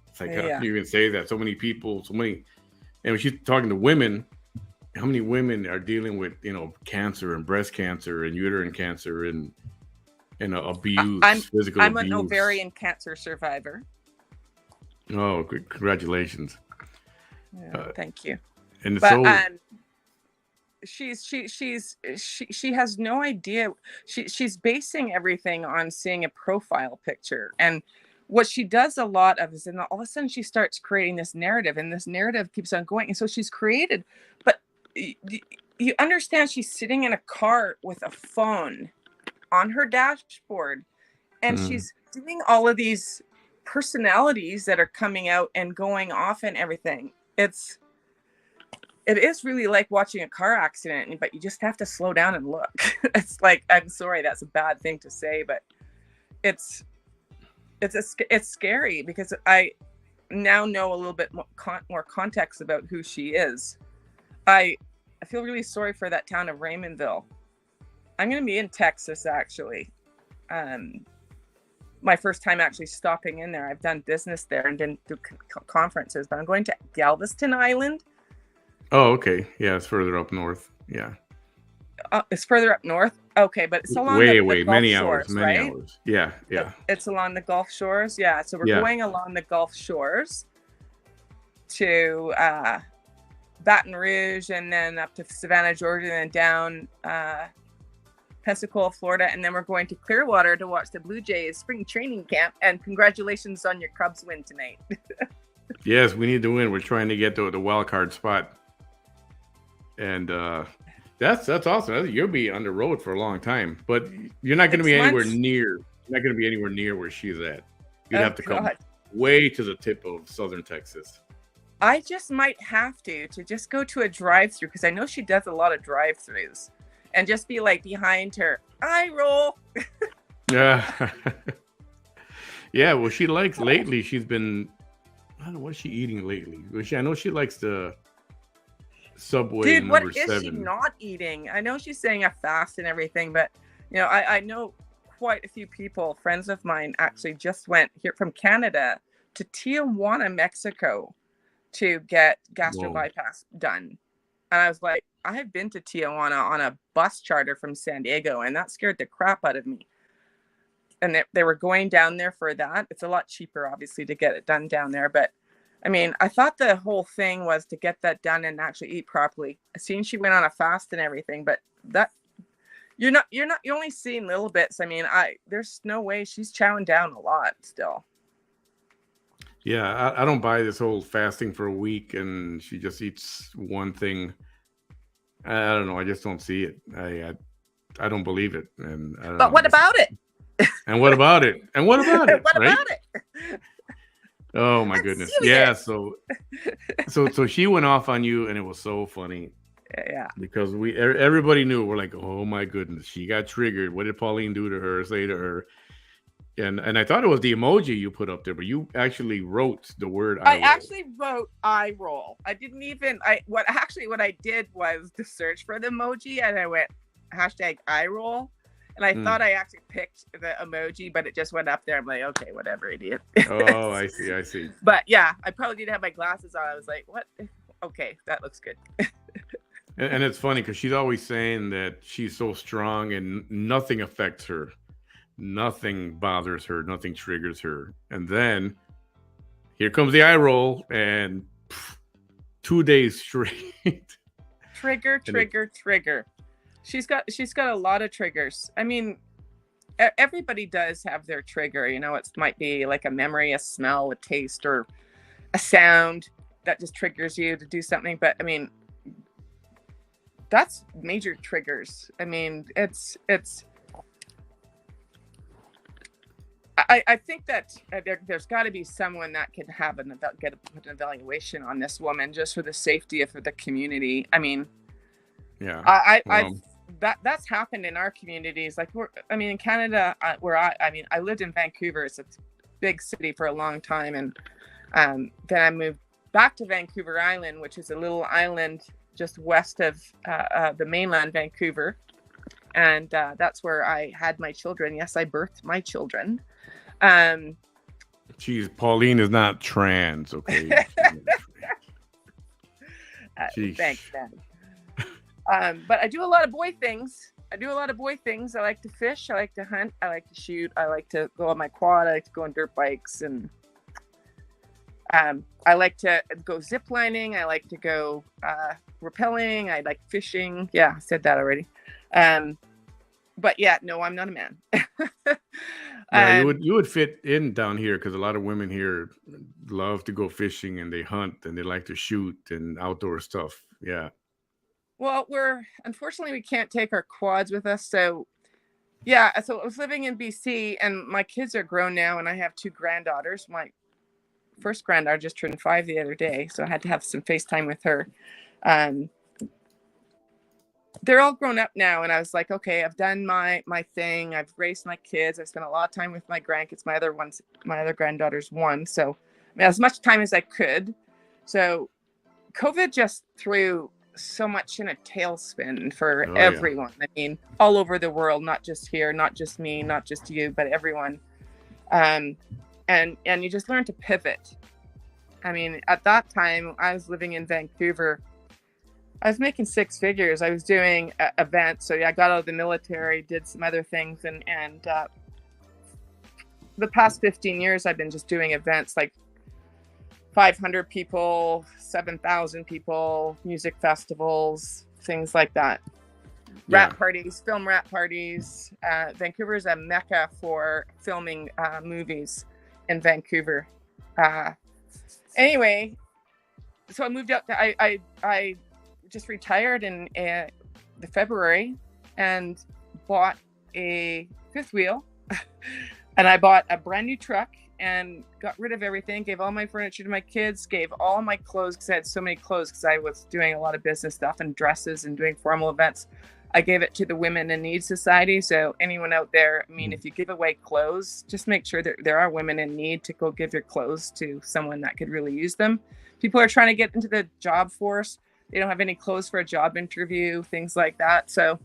It's like, how can you even say that? So many people, and when she's talking to women, how many women are dealing with, you know, cancer and breast cancer and uterine cancer and abuse, physical abuse. I'm an ovarian cancer survivor. Oh, congratulations. Yeah, thank you. And but she has no idea. She's basing everything on seeing a profile picture. And what she does a lot of is, all of a sudden she starts creating this narrative, and this narrative keeps on going. And so she's created, but you understand, she's sitting in a car with a phone on her dashboard, and she's doing all of these personalities that are coming out and going off and everything. It is really like watching a car accident, but you just have to slow down and look. It's like, I'm sorry, that's a bad thing to say, but it's scary because I now know a little bit more context about who she is. I feel really sorry for that town of Raymondville. I'm going to be in Texas, actually. My first time actually stopping in there. I've done business there and didn't do conferences, but I'm going to Galveston Island. Oh, okay. Yeah, it's further up north. Yeah. It's further up north. Okay, but it's along the Gulf many shores, hours, many right? hours. Yeah. It's along the Gulf shores. Yeah, so we're going along the Gulf shores to Baton Rouge, and then up to Savannah, Georgia, and then down Pensacola, Florida, and then we're going to Clearwater to watch the Blue Jays spring training camp. And congratulations on your Cubs win tonight. Yes, we need to win. We're trying to get to the wild card spot, and that's awesome. You'll be on the road for a long time, but you're not going to be anywhere near. You're not going to be anywhere near where she's at. You'd have to come way to the tip of southern Texas. I just might have to just go to a drive-through, because I know she does a lot of drive-throughs, and just be like behind her. I roll. Yeah. Yeah. Well, she likes lately. She's been. I don't know, what is she eating lately. I know she likes the Subway. Dude, what is she not eating? I know she's saying a fast and everything, but you know, I know quite a few people, friends of mine, actually just went here from Canada to Tijuana, Mexico, to get gastro bypass done. And I was like, I have been to Tijuana on a bus charter from San Diego, and that scared the crap out of me. And they were going down there for that. It's a lot cheaper, obviously, to get it done down there. But I mean, I thought the whole thing was to get that done and actually eat properly. I seen she went on a fast and everything, but that you're only seeing little bits. I mean, there's no way she's chowing down a lot still. Yeah, I don't buy this whole fasting for a week and she just eats one thing. I don't know. I just don't see it. I don't believe it. And but what about it? And what about it? And what about it? What right? about it? Oh my goodness. Yeah. So she went off on you, and it was so funny. Yeah. Because everybody knew. We're like, oh my goodness, she got triggered. What did Pauline do to her? Say to her? And I thought it was the emoji you put up there, but you actually wrote the word. I actually wrote eye roll. I didn't even. What I did was to search for the emoji, and I went # eye roll. And I Mm. thought I actually picked the emoji, but it just went up there. I'm like, okay, whatever, idiot. Oh, I see. I see. But yeah, I probably didn't have my glasses on. I was like, what? Okay, that looks good. And it's funny because she's always saying that she's so strong and nothing affects her, nothing bothers her, nothing triggers her. And then here comes the eye roll, and 2 days straight. Trigger, And it, trigger, trigger. She's got a lot of triggers. I mean, everybody does have their trigger. You know, it might be like a memory, a smell, a taste, or a sound that just triggers you to do something. But I mean, that's major triggers. I mean, I think that there's got to be someone that can have an evaluation on this woman just for the safety of the community. I mean, yeah. I that's happened in our communities. Like in Canada, where I lived in Vancouver. It's a big city for a long time, and then I moved back to Vancouver Island, which is a little island just west of the mainland Vancouver, and that's where I had my children. Yes, I birthed my children. Jeez, Pauline is not trans, okay? Thanks, Manny. But I do a lot of boy things. I like to fish. I like to hunt. I like to shoot. I like to go on my quad. I like to go on dirt bikes, and I like to go zip lining. I like to go rappelling. I like fishing. Yeah, I said that already. But yeah, no, I'm not a man. Yeah, you would fit in down here because a lot of women here love to go fishing and they hunt and they like to shoot and outdoor stuff. Yeah. Well, unfortunately we can't take our quads with us, so yeah. So I was living in BC, and my kids are grown now, and I have 2 granddaughters. My first granddaughter just turned 5 the other day, so I had to have some FaceTime with her. They're all grown up now, and I was like, okay, I've done my thing. I've raised my kids. I've spent a lot of time with my grandkids. My other granddaughter's 1, so I mean, as much time as I could. So COVID just threw so much in a tailspin for everyone. Yeah. I mean, all over the world, not just here, not just me, not just you, but everyone. And you just learn to pivot. I mean, at that time, I was living in Vancouver. I was making 6 figures. I was doing events. So yeah, I got out of the military, did some other things. And the past 15 years, I've been just doing events like 500 people, 7,000 people, music festivals, things like that. Yeah. Rap parties, film rap parties. Vancouver is a mecca for filming movies in Vancouver. Anyway, so I moved out. I just retired in the February and bought a 5th wheel, and I bought a brand new truck and got rid of everything, gave all my furniture to my kids, gave all my clothes, because I had so many clothes because I was doing a lot of business stuff and dresses and doing formal events. I gave it to the Women in Need Society. So anyone out there, I mean, if you give away clothes, just make sure that there are women in need to go give your clothes to someone that could really use them. People are trying to get into the job force. They don't have any clothes for a job interview, things like that. So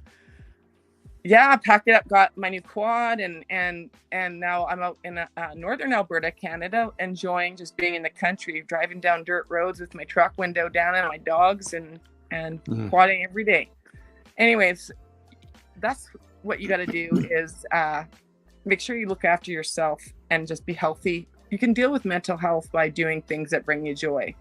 yeah, I packed it up, got my new quad, and now I'm out in northern Alberta, Canada, enjoying just being in the country, driving down dirt roads with my truck window down and my dogs, and quadding every day. Anyways, that's what you got to do is make sure you look after yourself and just be healthy. You can deal with mental health by doing things that bring you joy.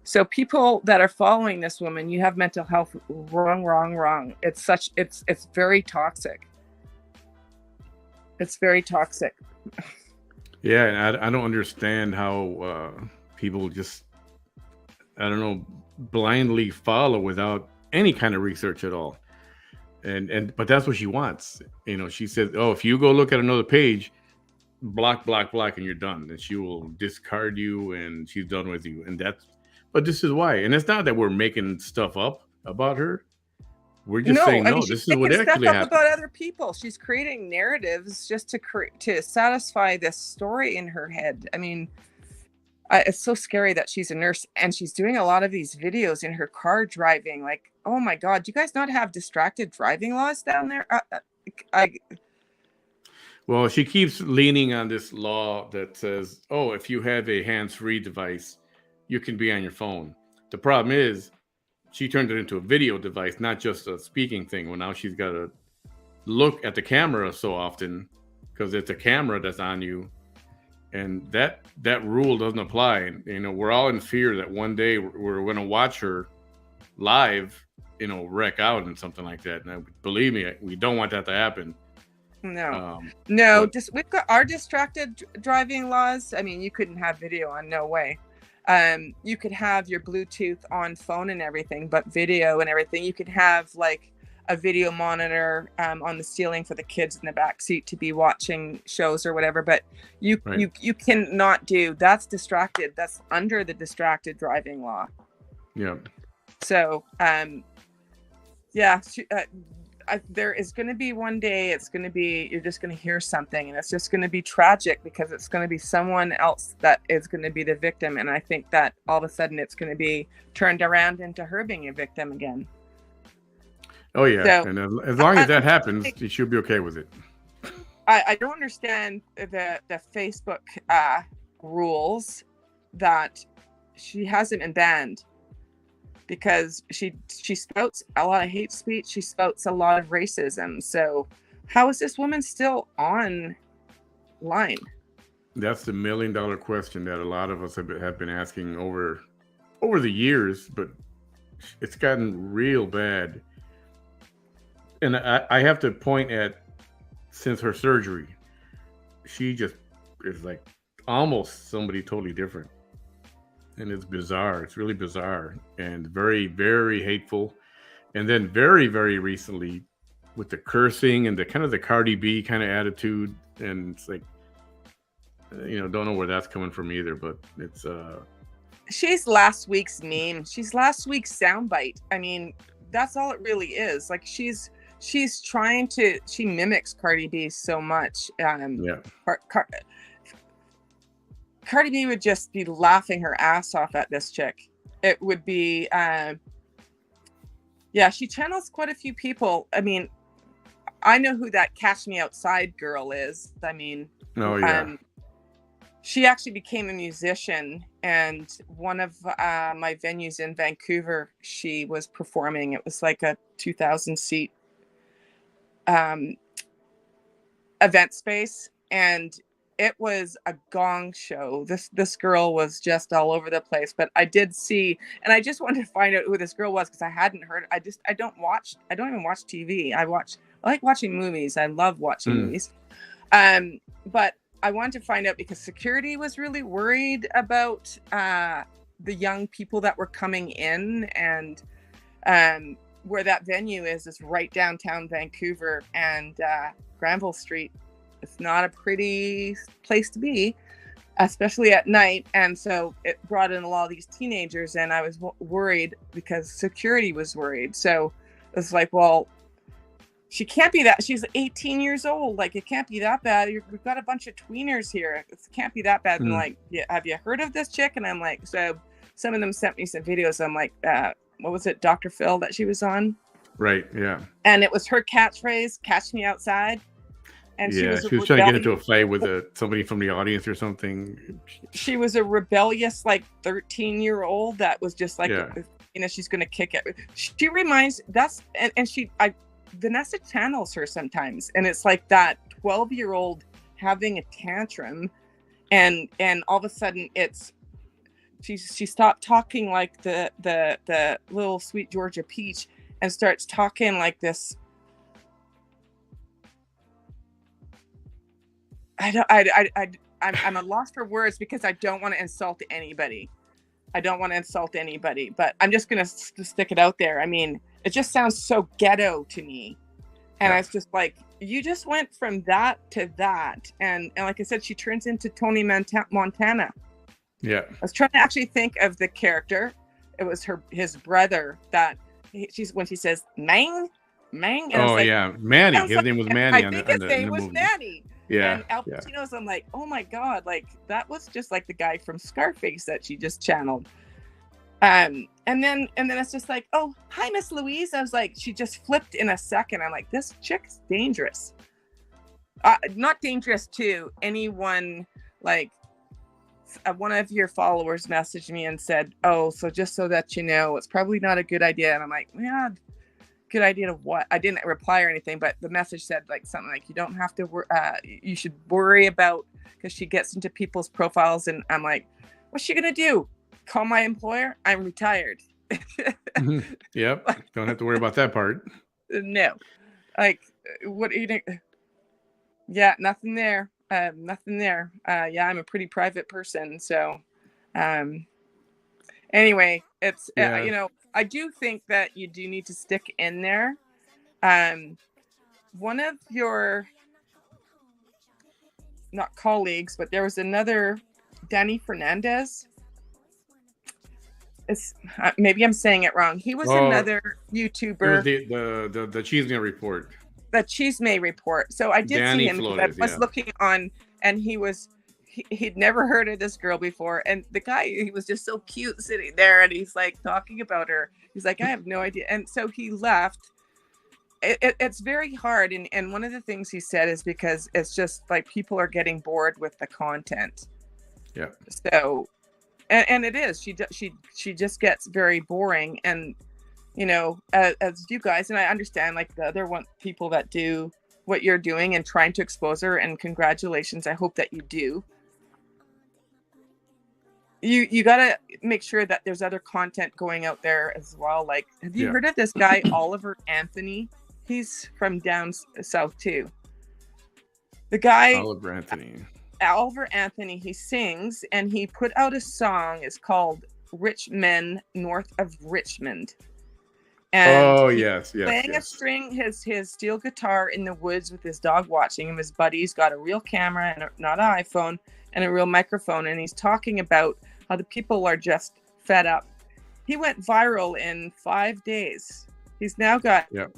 So people that are following this woman, you have mental health, wrong. It's very toxic. It's very toxic. Yeah, and I don't understand how people just, I don't know, blindly follow without any kind of research at all. But that's what she wants. You know, she says, oh, if you go look at another page, block, and you're done. And she will discard you, and she's done with you. But this is why. And it's not that we're making stuff up about her. We're just saying, no, this is what actually happened. About other people. She's creating narratives just to satisfy this story in her head. I mean, it's so scary that she's a nurse and she's doing a lot of these videos in her car driving. Like, oh my God, do you guys not have distracted driving laws down there? I Well, she keeps leaning on this law that says, oh, if you have a hands-free device, you can be on your phone. The problem is she turned it into a video device, not just a speaking thing. Well, now she's got to look at the camera so often because it's a camera that's on you, and that rule doesn't apply. And, we're all in fear that one day we're going to watch her live, wreck out and something like that. And believe me, we don't want that to happen. No, but we've got our distracted driving laws. I mean, you couldn't have video on, no way. You could have your Bluetooth on phone and everything, but video and everything, you could have like a video monitor on the ceiling for the kids in the back seat to be watching shows or whatever. But you cannot do, that's distracted. That's under the distracted driving law. Yeah. So, there is going to be one day, it's going to be, you're just going to hear something, and it's just going to be tragic because it's going to be someone else that is going to be the victim. And I think that all of a sudden it's going to be turned around into her being a victim again. Oh yeah. So, and as long as that happens, you should be okay with it. I don't understand the Facebook rules that she hasn't been banned, because she spouts a lot of hate speech. She spouts a lot of racism. So how is this woman still online? That's the $1 million question that a lot of us have been asking over the years, but it's gotten real bad. And I have to point at, since her surgery, she just is like almost somebody totally different. And it's bizarre. It's really bizarre and very, very hateful. And then very, very recently with the cursing and the kind of the Cardi B kind of attitude. And it's like, don't know where that's coming from either, but it's... She's last week's meme. She's last week's soundbite. I mean, that's all it really is. Like she's trying to, she mimics Cardi B so much. Yeah. Cardi B would just be laughing her ass off at this chick. It would be, she channels quite a few people. I mean, I know who that Cash Me Outside girl is. I mean, she actually became a musician, and one of my venues in Vancouver, she was performing. It was like a 2,000 seat event space, and it was a gong show. This girl was just all over the place. But I did see, and I just wanted to find out who this girl was because I hadn't heard. I don't even watch TV. I like watching movies. I love watching movies. But I wanted to find out because security was really worried about the young people that were coming in, and where that venue is right downtown Vancouver, and Granville Street. It's not a pretty place to be, especially at night. And so it brought in a lot of these teenagers, and I was worried because security was worried. So it's like, well, she can't be that. She's 18 years old. Like, it can't be that bad. We've got a bunch of tweeners here. It can't be that bad. And like, yeah, have you heard of this chick? And I'm like, so some of them sent me some videos. I'm like, what was it, Dr. Phil that she was on? Right, yeah. And it was her catchphrase, "Catch me outside." And she was trying to get into a fight with somebody from the audience or something. She was a rebellious, like 13-year-old that was just like, she's going to kick it. She reminds, Vanessa channels her sometimes. And it's like that 12-year-old having a tantrum. And all of a sudden she stopped talking like the little sweet Georgia peach and starts talking like this. I'm at a loss for words because I don't want to insult anybody. But I'm just going to stick it out there. I mean, it just sounds so ghetto to me. And I was just like, you just went from that to that. And like I said, she turns into Tony Montana. Yeah. I was trying to actually think of the character. It was his brother that when she says, Mang. And Manny. His name was Manny. I think his name was Manny. Yeah. And Al Pacino's, I'm like, oh my God, like that was just like the guy from Scarface that she just channeled. And then it's just like, oh, hi, Miss Louise. I was like, she just flipped in a second. I'm like, this chick's dangerous. Not dangerous to anyone. Like, one of your followers messaged me and said, oh, so just so that you know, it's probably not a good idea. And I'm like, yeah, good idea of what? I didn't reply or anything, but the message said like something like, you don't have to you should worry about, because she gets into people's profiles. And I'm like, what's she gonna do? Call my employer? I'm retired. Yep, don't have to worry about that part. No, like, what are you doing? Yeah, nothing there. Nothing there. Yeah, I'm a pretty private person, so anyway, it's Yeah. you know, I do think that you do need to stick in there. One of your, not colleagues, but there was another, Danny Fernandez. It's maybe I'm saying it wrong. He was another YouTuber. It was the Cheese Meal Report. The Cheese May Report. So I did Danny see him because I was looking on, and he'd never heard of this girl before, and the guy, he was just so cute sitting there, and he's like talking about her. He's like, I have no idea. And so he left. It's very hard, and one of the things he said is because it's just like people are getting bored with the content. Yeah. So, and it is. She just gets very boring, and you know, as you guys, and I understand like the other people that do what you're doing and trying to expose her, and congratulations. I hope that you do. You got to make sure that there's other content going out there as well. Like, have you heard of this guy, Oliver Anthony? He's from down south too. The guy, Oliver Anthony, he sings, and he put out a song. It's called Rich Men North of Richmond. And yes. Playing a string, his steel guitar in the woods with his dog watching him. His buddy's got a real camera and not an iPhone, and a real microphone, and he's talking about how the people are just fed up. He went viral in 5 days. He's now got. Yep.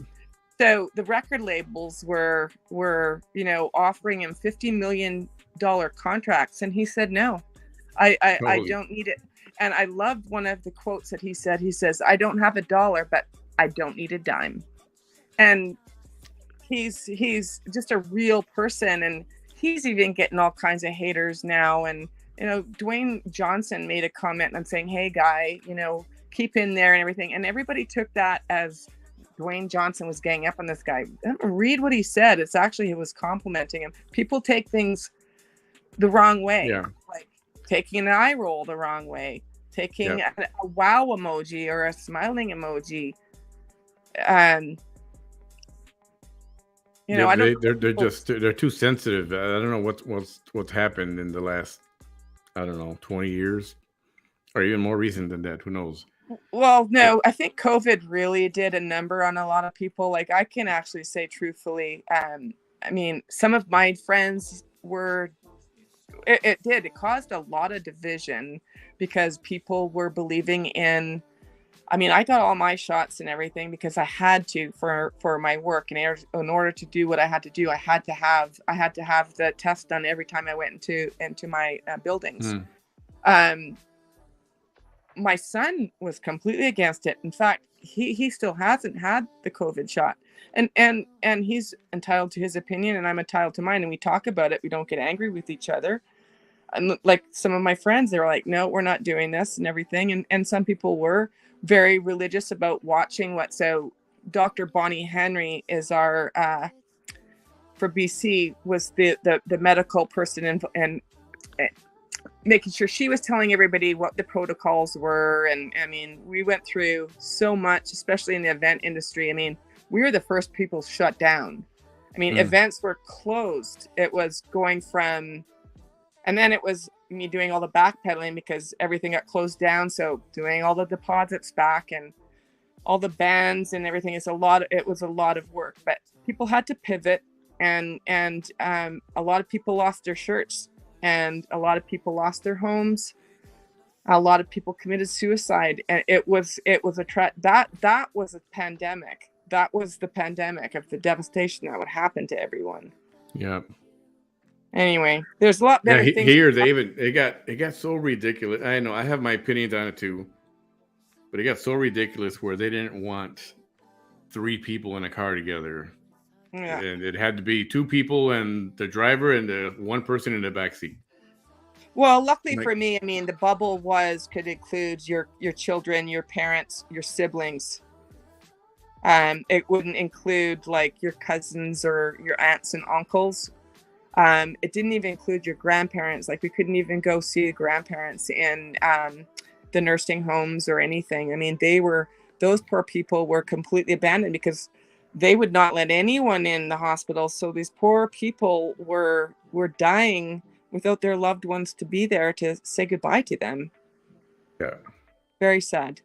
So the record labels were offering him $50 million contracts, and he said no, I don't need it. And I loved one of the quotes that he said. He says, I don't have $1, but I don't need a dime. And he's just a real person, and he's even getting all kinds of haters now. And Dwayne Johnson made a comment and saying, hey guy, keep in there and everything, and everybody took that as Dwayne Johnson was ganging up on this guy. Read what he said. It's actually, he was complimenting him. People take things the wrong way. Yeah. Like taking an eye roll the wrong way, taking a wow emoji or a smiling emoji. They're too sensitive. I don't know what's happened in the last, 20 years, or even more recent than that. Who knows? Well, no, I think COVID really did a number on a lot of people. Like, I can actually say truthfully, I mean, some of my friends it caused a lot of division, because people were believing in, I mean, I got all my shots and everything because I had to for my work, and in order to do what I had to do, I had to have the test done every time I went into my buildings. My son was completely against it. In fact, he still hasn't had the COVID shot, and he's entitled to his opinion, and I'm entitled to mine, and we talk about it. We don't get angry with each other. And like some of my friends, they were like, no, we're not doing this and everything. And some people were very religious about watching what. So Dr. Bonnie Henry is our, for BC, was the medical person, and making sure she was telling everybody what the protocols were. And I mean, we went through so much, especially in the event industry. I mean, we were the first people shut down. I mean, events were closed. It was going from, and then it was me doing all the backpedaling because everything got closed down. So doing all the deposits back and all the bans and everything is it was a lot of work, but people had to pivot, and a lot of people lost their shirts, and a lot of people lost their homes. A lot of people committed suicide, and it was that was a pandemic. That was the pandemic of the devastation that would happen to everyone. Yeah. Anyway, there's a lot better things. Here it got so ridiculous. I know, I have my opinions on it too. but it got so ridiculous where they didn't want 3 people in a car together. Yeah. And it had to be 2 people and the driver and the one person in the back seat. Well, luckily Like, for me, I mean, the bubble could include your children, your parents, your siblings. It wouldn't include like your cousins or your aunts and uncles. It didn't even include your grandparents. Like we couldn't even go see grandparents in the nursing homes or anything. I mean, those poor people were completely abandoned because they would not let anyone in the hospital. So these poor people were dying without their loved ones to be there to say goodbye to them. yeah. Very sad.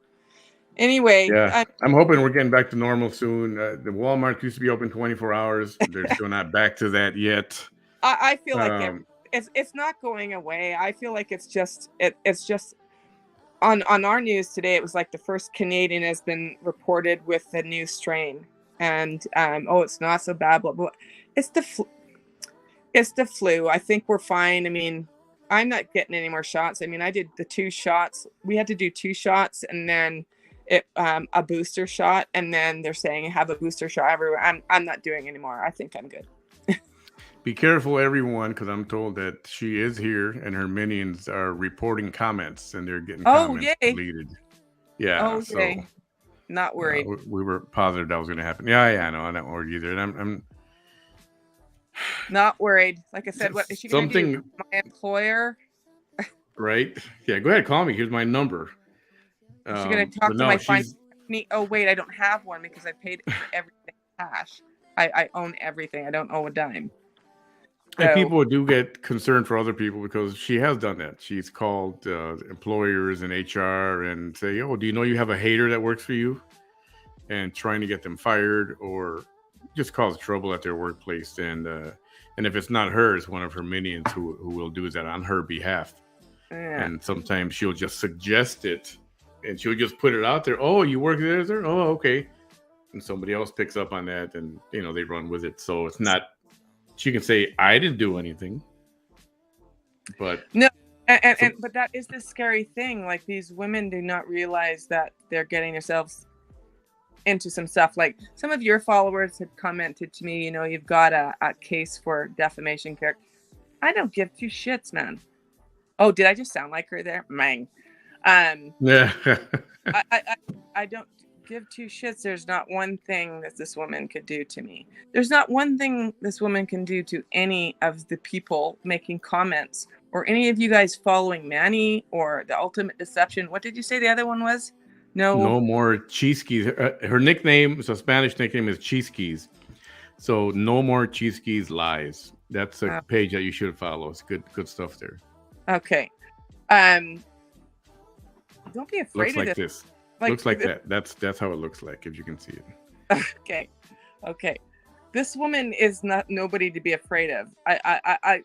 Anyway, Yeah. I'm hoping we're getting back to normal soon. The Walmart used to be open 24 hours. They're still not back to that yet. I feel like Um, it's not going away. I feel like it's just on our news today. It was like the first Canadian has been reported with the new strain, and it's not so bad, blah, blah. It's the flu. I think we're fine. I mean, I'm not getting any more shots. I mean, I did the 2 shots. We had to do 2 shots and then a booster shot, and then they're saying have a booster shot everywhere. I'm not doing anymore. I think I'm good. be careful, everyone, because I'm told that she is here and her minions are reporting comments and they're getting comments Yay. deleted. Yeah, so Yay. Not worried. we were positive that was going to happen. Yeah, I know. I'm not worried either. And I'm not worried. Like I said, what is she going to do? My employer? Right? Yeah, go ahead, call me. Here's my number. Is she going to talk to my finance company? Oh, wait, I don't have one because I paid for everything cash. I own everything. I don't owe a dime. And people do get concerned for other people because she has done that. She's called employers and HR and say, "Oh, do you know you have a hater that works for you?" And trying to get them fired or just cause trouble at their workplace. And if it's not her, it's one of her minions who will do that on her behalf. Yeah. And sometimes she'll just suggest it, and she'll just put it out there. Oh, you work there? Oh, okay. And somebody else picks up on that, and they run with it. So it's not. She can say, I didn't do anything. But no, but that is the scary thing. Like, these women do not realize that they're getting themselves into some stuff. Like, some of your followers had commented to me, you've got a case for defamation character. I don't give 2 shits, man. Oh, did I just sound like her there? Mang. Yeah. I don't give 2 shits. There's not one thing that this woman could do to me. There's not one thing this woman can do to any of the people making comments or any of you guys following Manny or the Ultimate Deception. What did you say the other one was? No more Chisquis. Her nickname, so Spanish nickname is Chisquis. So no more Chisquis lies. That's a page that you should follow. It's good stuff there. Okay. Don't be afraid of this. Looks like that. That's how it looks like, if you can see it. Okay. This woman is not nobody to be afraid of. The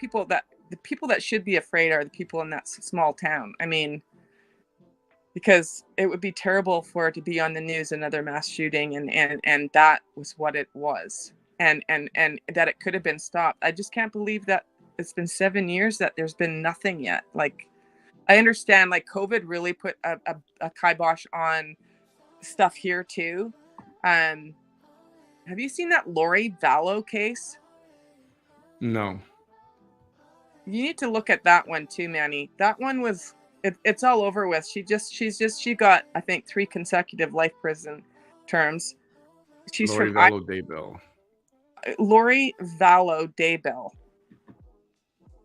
people that should be afraid are the people in that small town. I mean, because it would be terrible for it to be on the news, another mass shooting, and that was what it was, and that it could have been stopped. I just can't believe that it's been 7 years that there's been nothing yet. Like, I understand, like, COVID really put a kibosh on stuff here too. Have you seen that Lori Vallow case? No. You need to look at that one too, Manny. That one was it's all over with. She got, I think, 3 consecutive life prison terms. She's Lori Vallow Daybell. Lori Vallow Daybell.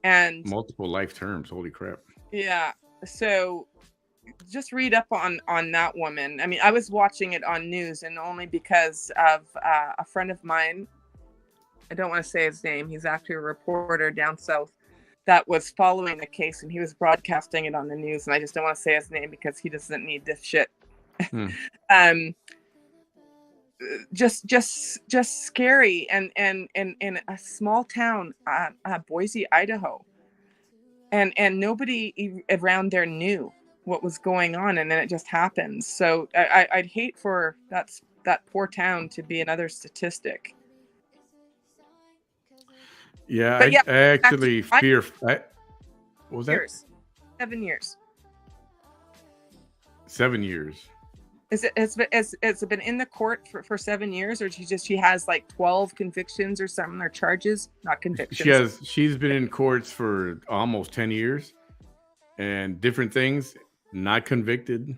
And multiple life terms. Holy crap. Yeah. So just read up on that woman. I mean, I was watching it on news, and only because of a friend of mine, I don't want to say his name, he's actually a reporter down south, that was following the case, and he was broadcasting it on the news, and I just don't want to say his name because he doesn't need this shit. Just scary, and in a small town, Boise, Idaho, and nobody around there knew what was going on, and then it just happens. So I'd hate for that poor town to be another statistic. Yeah, I actually fear. What was that? 7 years. 7 years. Has it been in the court for 7 years, or she has like 12 convictions or something, or charges, not convictions? She's been in courts for almost 10 years and different things, not convicted,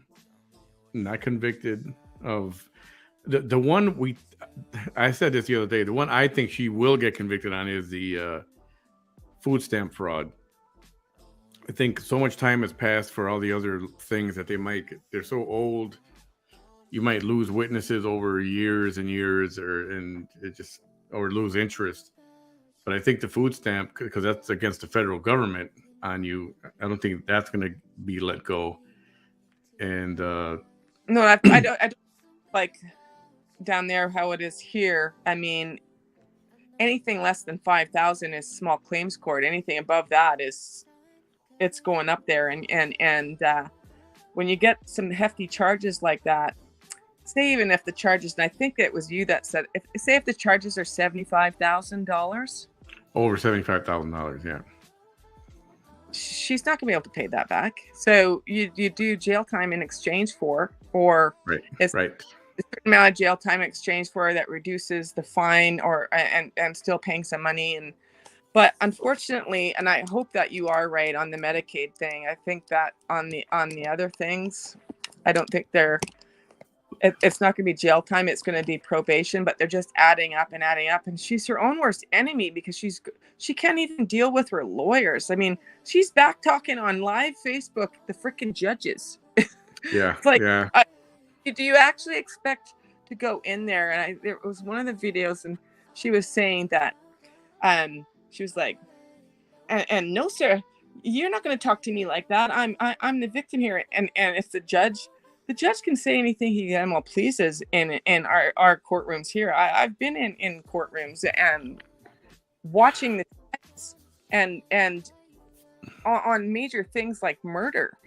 not convicted of the one I said this the other day. The one I think she will get convicted on is the food stamp fraud. I think so much time has passed for all the other things that they're so old. You might lose witnesses over years and years, or lose interest. But I think the food stamp, because that's against the federal government on you, I don't think that's going to be let go. And no, I don't like down there how it is here. I mean, anything less than 5,000 is small claims court. Anything above that it's going up there, and when you get some hefty charges like that, say even if the charges, and I think it was you that said, if the charges are $75,000, over $75,000, yeah, she's not going to be able to pay that back. So you do jail time in exchange for, or right, it's right. a certain amount of jail time in exchange for that reduces the fine, or and still paying some money. But unfortunately, and I hope that you are right on the Medicaid thing. I think that on the other things, I don't think it's not going to be jail time. It's going to be probation, but they're just adding up and adding up. And she's her own worst enemy, because she can't even deal with her lawyers. I mean, she's back talking on live Facebook, the freaking judges. Yeah. It's like, yeah. Do you actually expect to go in there? And there was one of the videos, and she was saying that, she was like, and no, sir, you're not going to talk to me like that. I'm the victim here. And if the judge can say anything he damn well pleases in our courtrooms here. I've been in courtrooms and watching the and on major things like murder,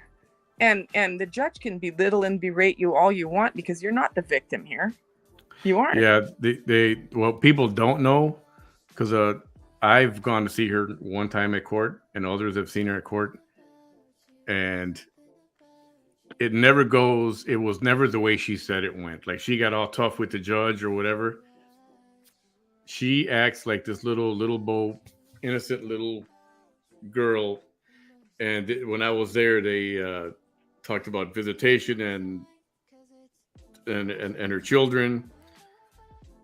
and the judge can belittle and berate you all you want, because you're not the victim here. You aren't. Yeah, well, people don't know, because I've gone to see her one time at court, and others have seen her at court, and it was never the way she said it went. Like, she got all tough with the judge or whatever. She acts like this little innocent little girl. And when I was there, they talked about visitation and her children,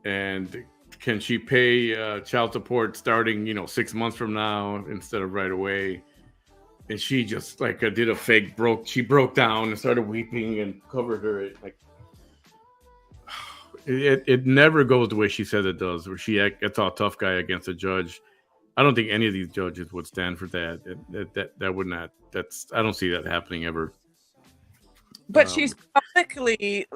and can she pay child support starting 6 months from now instead of right away. And she just did a fake she broke down and started weeping and covered her. It never goes the way she says it does, where she gets all tough guy against a judge. I don't think any of these judges would stand for that. That would not. I don't see that happening ever. But she's publicly,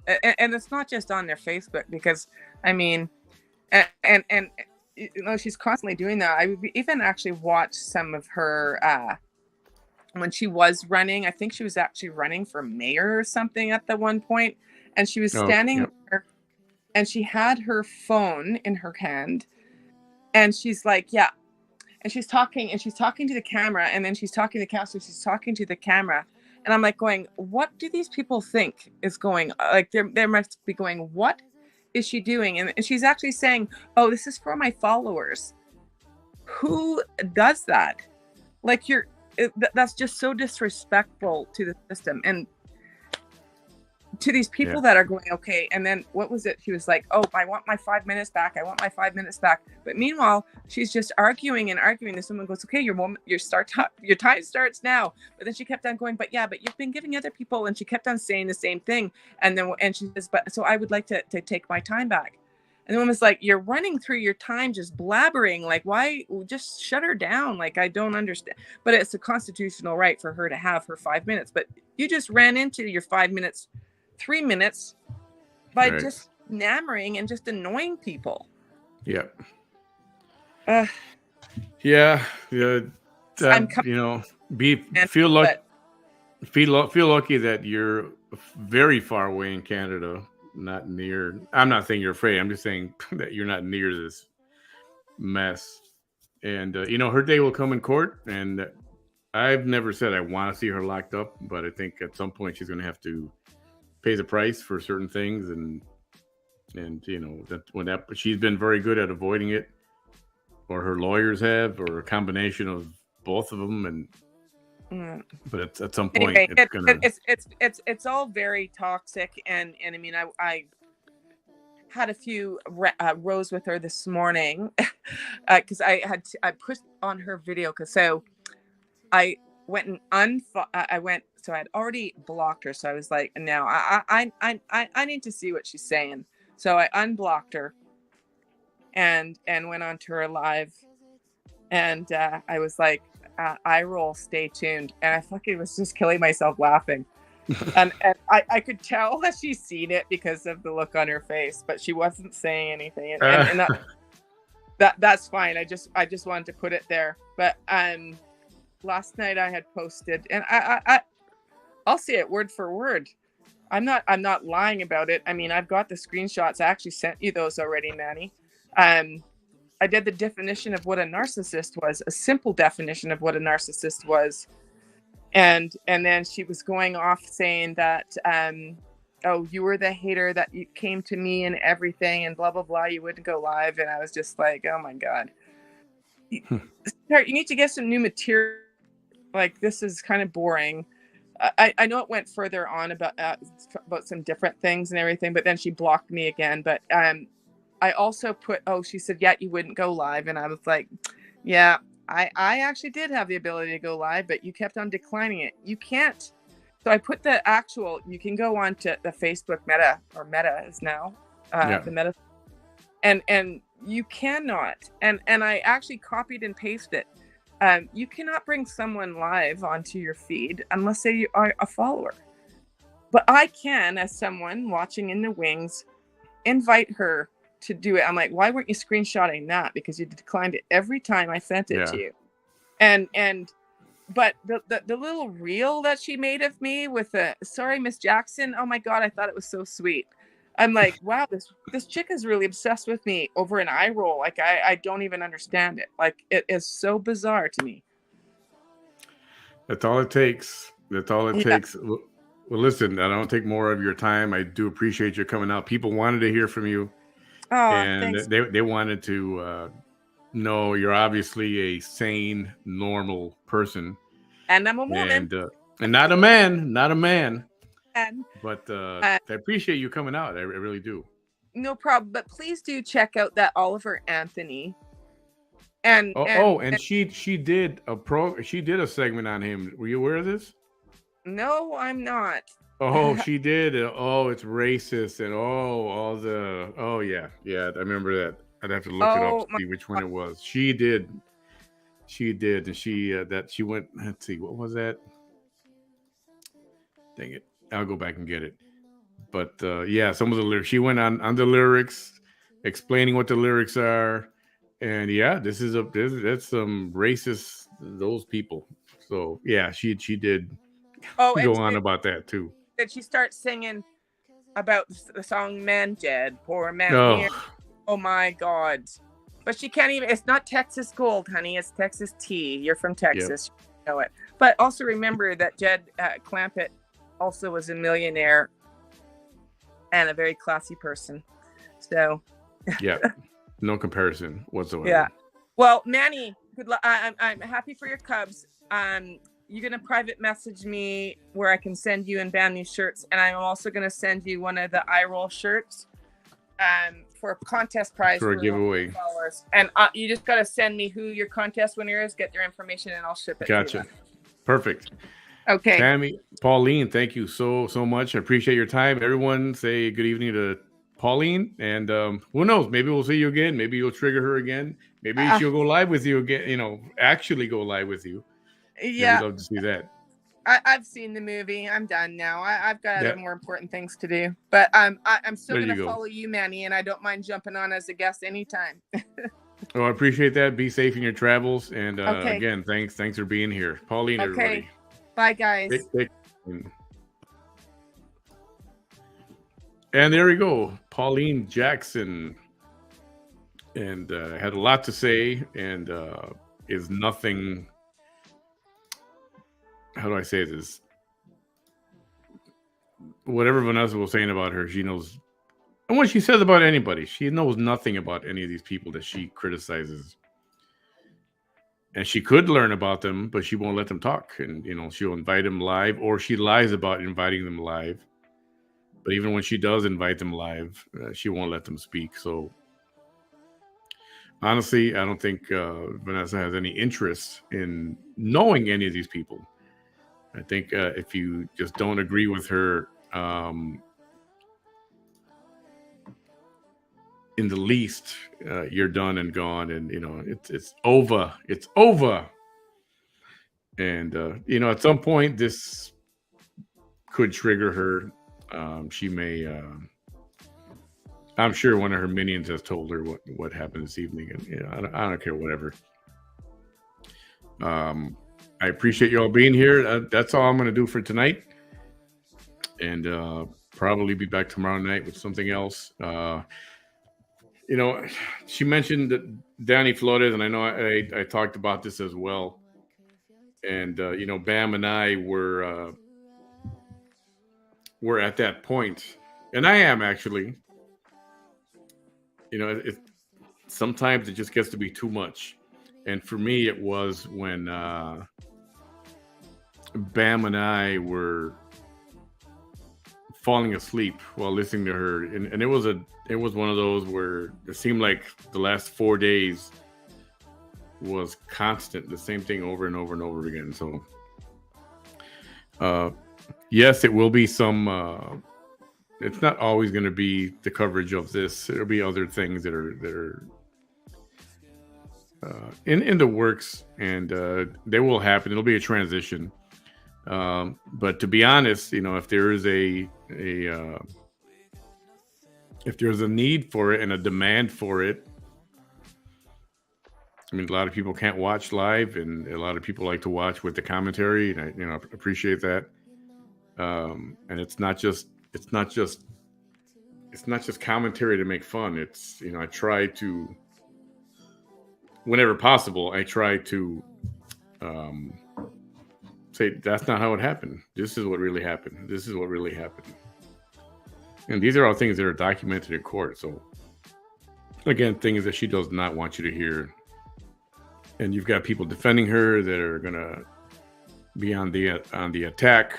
and it's not just on their Facebook, because I mean, and she's constantly doing that. I even actually watched some of her when she was running. I think she was actually running for mayor or something at the one point, and she was standing there, and she had her phone in her hand, and she's like, yeah. And she's talking to the camera, and then she's talking to the council, she's talking to the camera. And I'm like going, what do these people think is going, like, they must be going, what is she doing? And she's actually saying, oh, this is for my followers. Who does that? Like, that's just so disrespectful to the system and to these people that are going, okay. And then what was it? She was like, oh, I want my 5 minutes back. I want my 5 minutes back. But meanwhile, she's just arguing and arguing. This woman goes, okay, your time starts now. But then she kept on going, but you've been giving other people. And she kept on saying the same thing. And she says, but so I would like to take my time back. And the woman's like, you're running through your time just blabbering. Like, why? Just shut her down. Like, I don't understand. But it's a constitutional right for her to have her 5 minutes. But you just ran into your 5 minutes, 3 minutes by just nammering and just annoying people. Yep. Yeah. Feel lucky that you're very far away in Canada, not near. I'm not saying you're afraid. I'm just saying that you're not near this mess. And her day will come in court, and I've never said I want to see her locked up, but I think at some point she's going to have to pay the price for certain things, and that when that she's been very good at avoiding it, or her lawyers have, or a combination of both of them, and Mm. but at some point Anyway, it's gonna. it's all very toxic, and I mean, I had a few rows with her this morning because I put on her video because so I went and so I'd already blocked her, so I was like, now I need to see what she's saying, so I unblocked her and went on to her live, and I was like, eye roll, stay tuned, and I fucking was just killing myself laughing. and I could tell that she's seen it because of the look on her face, but she wasn't saying anything, and that's fine. I just wanted to put it there. But last night I had posted, and I'll say it word for word. I'm not lying about it. I mean, I've got the screenshots. I actually sent you those already, Manny. I did the definition of what a narcissist was, a simple definition of what a narcissist was. And then she was going off saying that, oh, you were the hater that you came to me and everything and blah, blah, blah. You wouldn't go live. And I was just like, oh, my God. You need to get some new material. Like, this is kind of boring. I know it went further on about some different things and everything, but then she blocked me again. But I also put, she said, yeah, you wouldn't go live. And I was like, yeah. I actually did have the ability to go live, but you kept on declining it. You can't. So I put the actual, you can go on to the Facebook Meta is now the Meta. And you cannot. And I actually copied and pasted it. You cannot bring someone live onto your feed unless they are a follower. But I can, as someone watching in the wings, invite her to do it. I'm like, why weren't you screenshotting that? Because you declined it every time I sent it to you. But the little reel that she made of me with sorry, Miss Jackson. Oh my God, I thought it was so sweet. I'm like, wow, this chick is really obsessed with me over an eye roll. Like I don't even understand it. Like it is so bizarre to me. That's all it takes. That's all it takes. Well, listen, I don't take more of your time. I do appreciate you coming out. People wanted to hear from you. Oh, and thanks. they wanted to know you're obviously a sane, normal person, and I'm a woman, and not a man. And but I appreciate you coming out. I really do. No problem. But please do check out that Oliver Anthony. And she did a segment on him. Were you aware of this? No, I'm not. Oh, she did. Oh, it's racist, and yeah. I remember that. I'd have to look it up to see which one it was. She did, and she went. Let's see, what was that? Dang it! I'll go back and get it. But some of the lyrics. She went on the lyrics, explaining what the lyrics are, and that's some racist those people. So yeah, she did. Go on about that too. Did she start singing about the song "Man Dead"? Poor man here. Oh my God! But she can't even. It's not Texas Gold, honey. It's Texas Tea. You're from Texas, you know it. But also remember that Jed Clampett also was a millionaire and a very classy person. So yeah, no comparison whatsoever. Yeah. Well, Manny, good luck. I'm happy for your Cubs. You're going to private message me where I can send you and ban these shirts. And I'm also going to send you one of the eye roll shirts for a contest prize. For a giveaway. And you just got to send me who your contest winner is, get their information, and I'll ship it. Gotcha. Perfect. Okay. Tammy, Pauline, thank you so much. I appreciate your time. Everyone say good evening to Pauline. And who knows? Maybe we'll see you again. Maybe you'll trigger her again. Maybe she'll go live with you again, actually go live with you. Yeah, we'd love to see that. I've seen the movie. I'm done now. I've got other more important things to do. But I'm still going to follow you, Manny, and I don't mind jumping on as a guest anytime. Oh, I appreciate that. Be safe in your travels. And again, thanks for being here. Pauline, everybody. Bye, guys. And there we go. Pauline Jackson. And had a lot to say and is nothing how do I say this? Whatever Vanessa was saying about her, she knows. And what she says about anybody, she knows nothing about any of these people that she criticizes. And she could learn about them, but she won't let them talk. And, she'll invite them live, or she lies about inviting them live. But even when she does invite them live, she won't let them speak. So, honestly, I don't think Vanessa has any interest in knowing any of these people. I think if you just don't agree with her in the least, you're done and gone, and it's over. It's over. And at some point, this could trigger her. She may. I'm sure one of her minions has told her what happened this evening, and I don't care, whatever. I appreciate you all being here. That's all I'm going to do for tonight, and probably be back tomorrow night with something else. She mentioned Danny Flores, and I know I talked about this as well. And Bam and I were at that point, and I am actually. Sometimes it just gets to be too much, and for me, it was when Bam and I were falling asleep while listening to her, and it was one of those where it seemed like the last 4 days was constant, the same thing over and over and over again. So yes, it will be some it's not always going to be the coverage of this. There'll be other things that are in the works, and they will happen. It'll be a transition. But to be honest, if there is if there's a need for it and a demand for it, I mean, a lot of people can't watch live, and a lot of people like to watch with the commentary, and I appreciate that. And it's not just commentary to make fun. It's I try to, whenever possible, I try to say that's not how it happened. This is what really happened. This is what really happened. And these are all things that are documented in court. So again, things that she does not want you to hear. And you've got people defending her that are gonna be on the attack,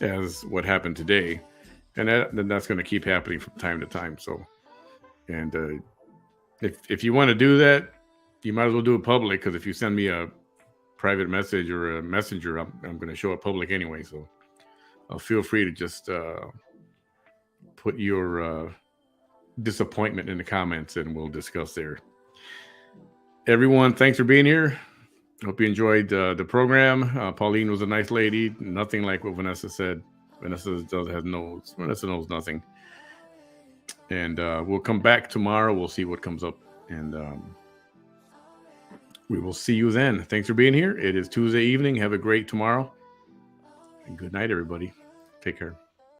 as what happened today, and that's going to keep happening from time to time. So, and if you want to do that, you might as well do it public, because if you send me a private message or a messenger, I'm going to show it public anyway. So, feel free to just put your disappointment in the comments, and we'll discuss there. Everyone, thanks for being here. Hope you enjoyed the program. Pauline was a nice lady. Nothing like what Vanessa said. Vanessa knows nothing. And we'll come back tomorrow. We'll see what comes up. And we will see you then. Thanks for being here. It is Tuesday evening. Have a great tomorrow. And good night, everybody. Take care.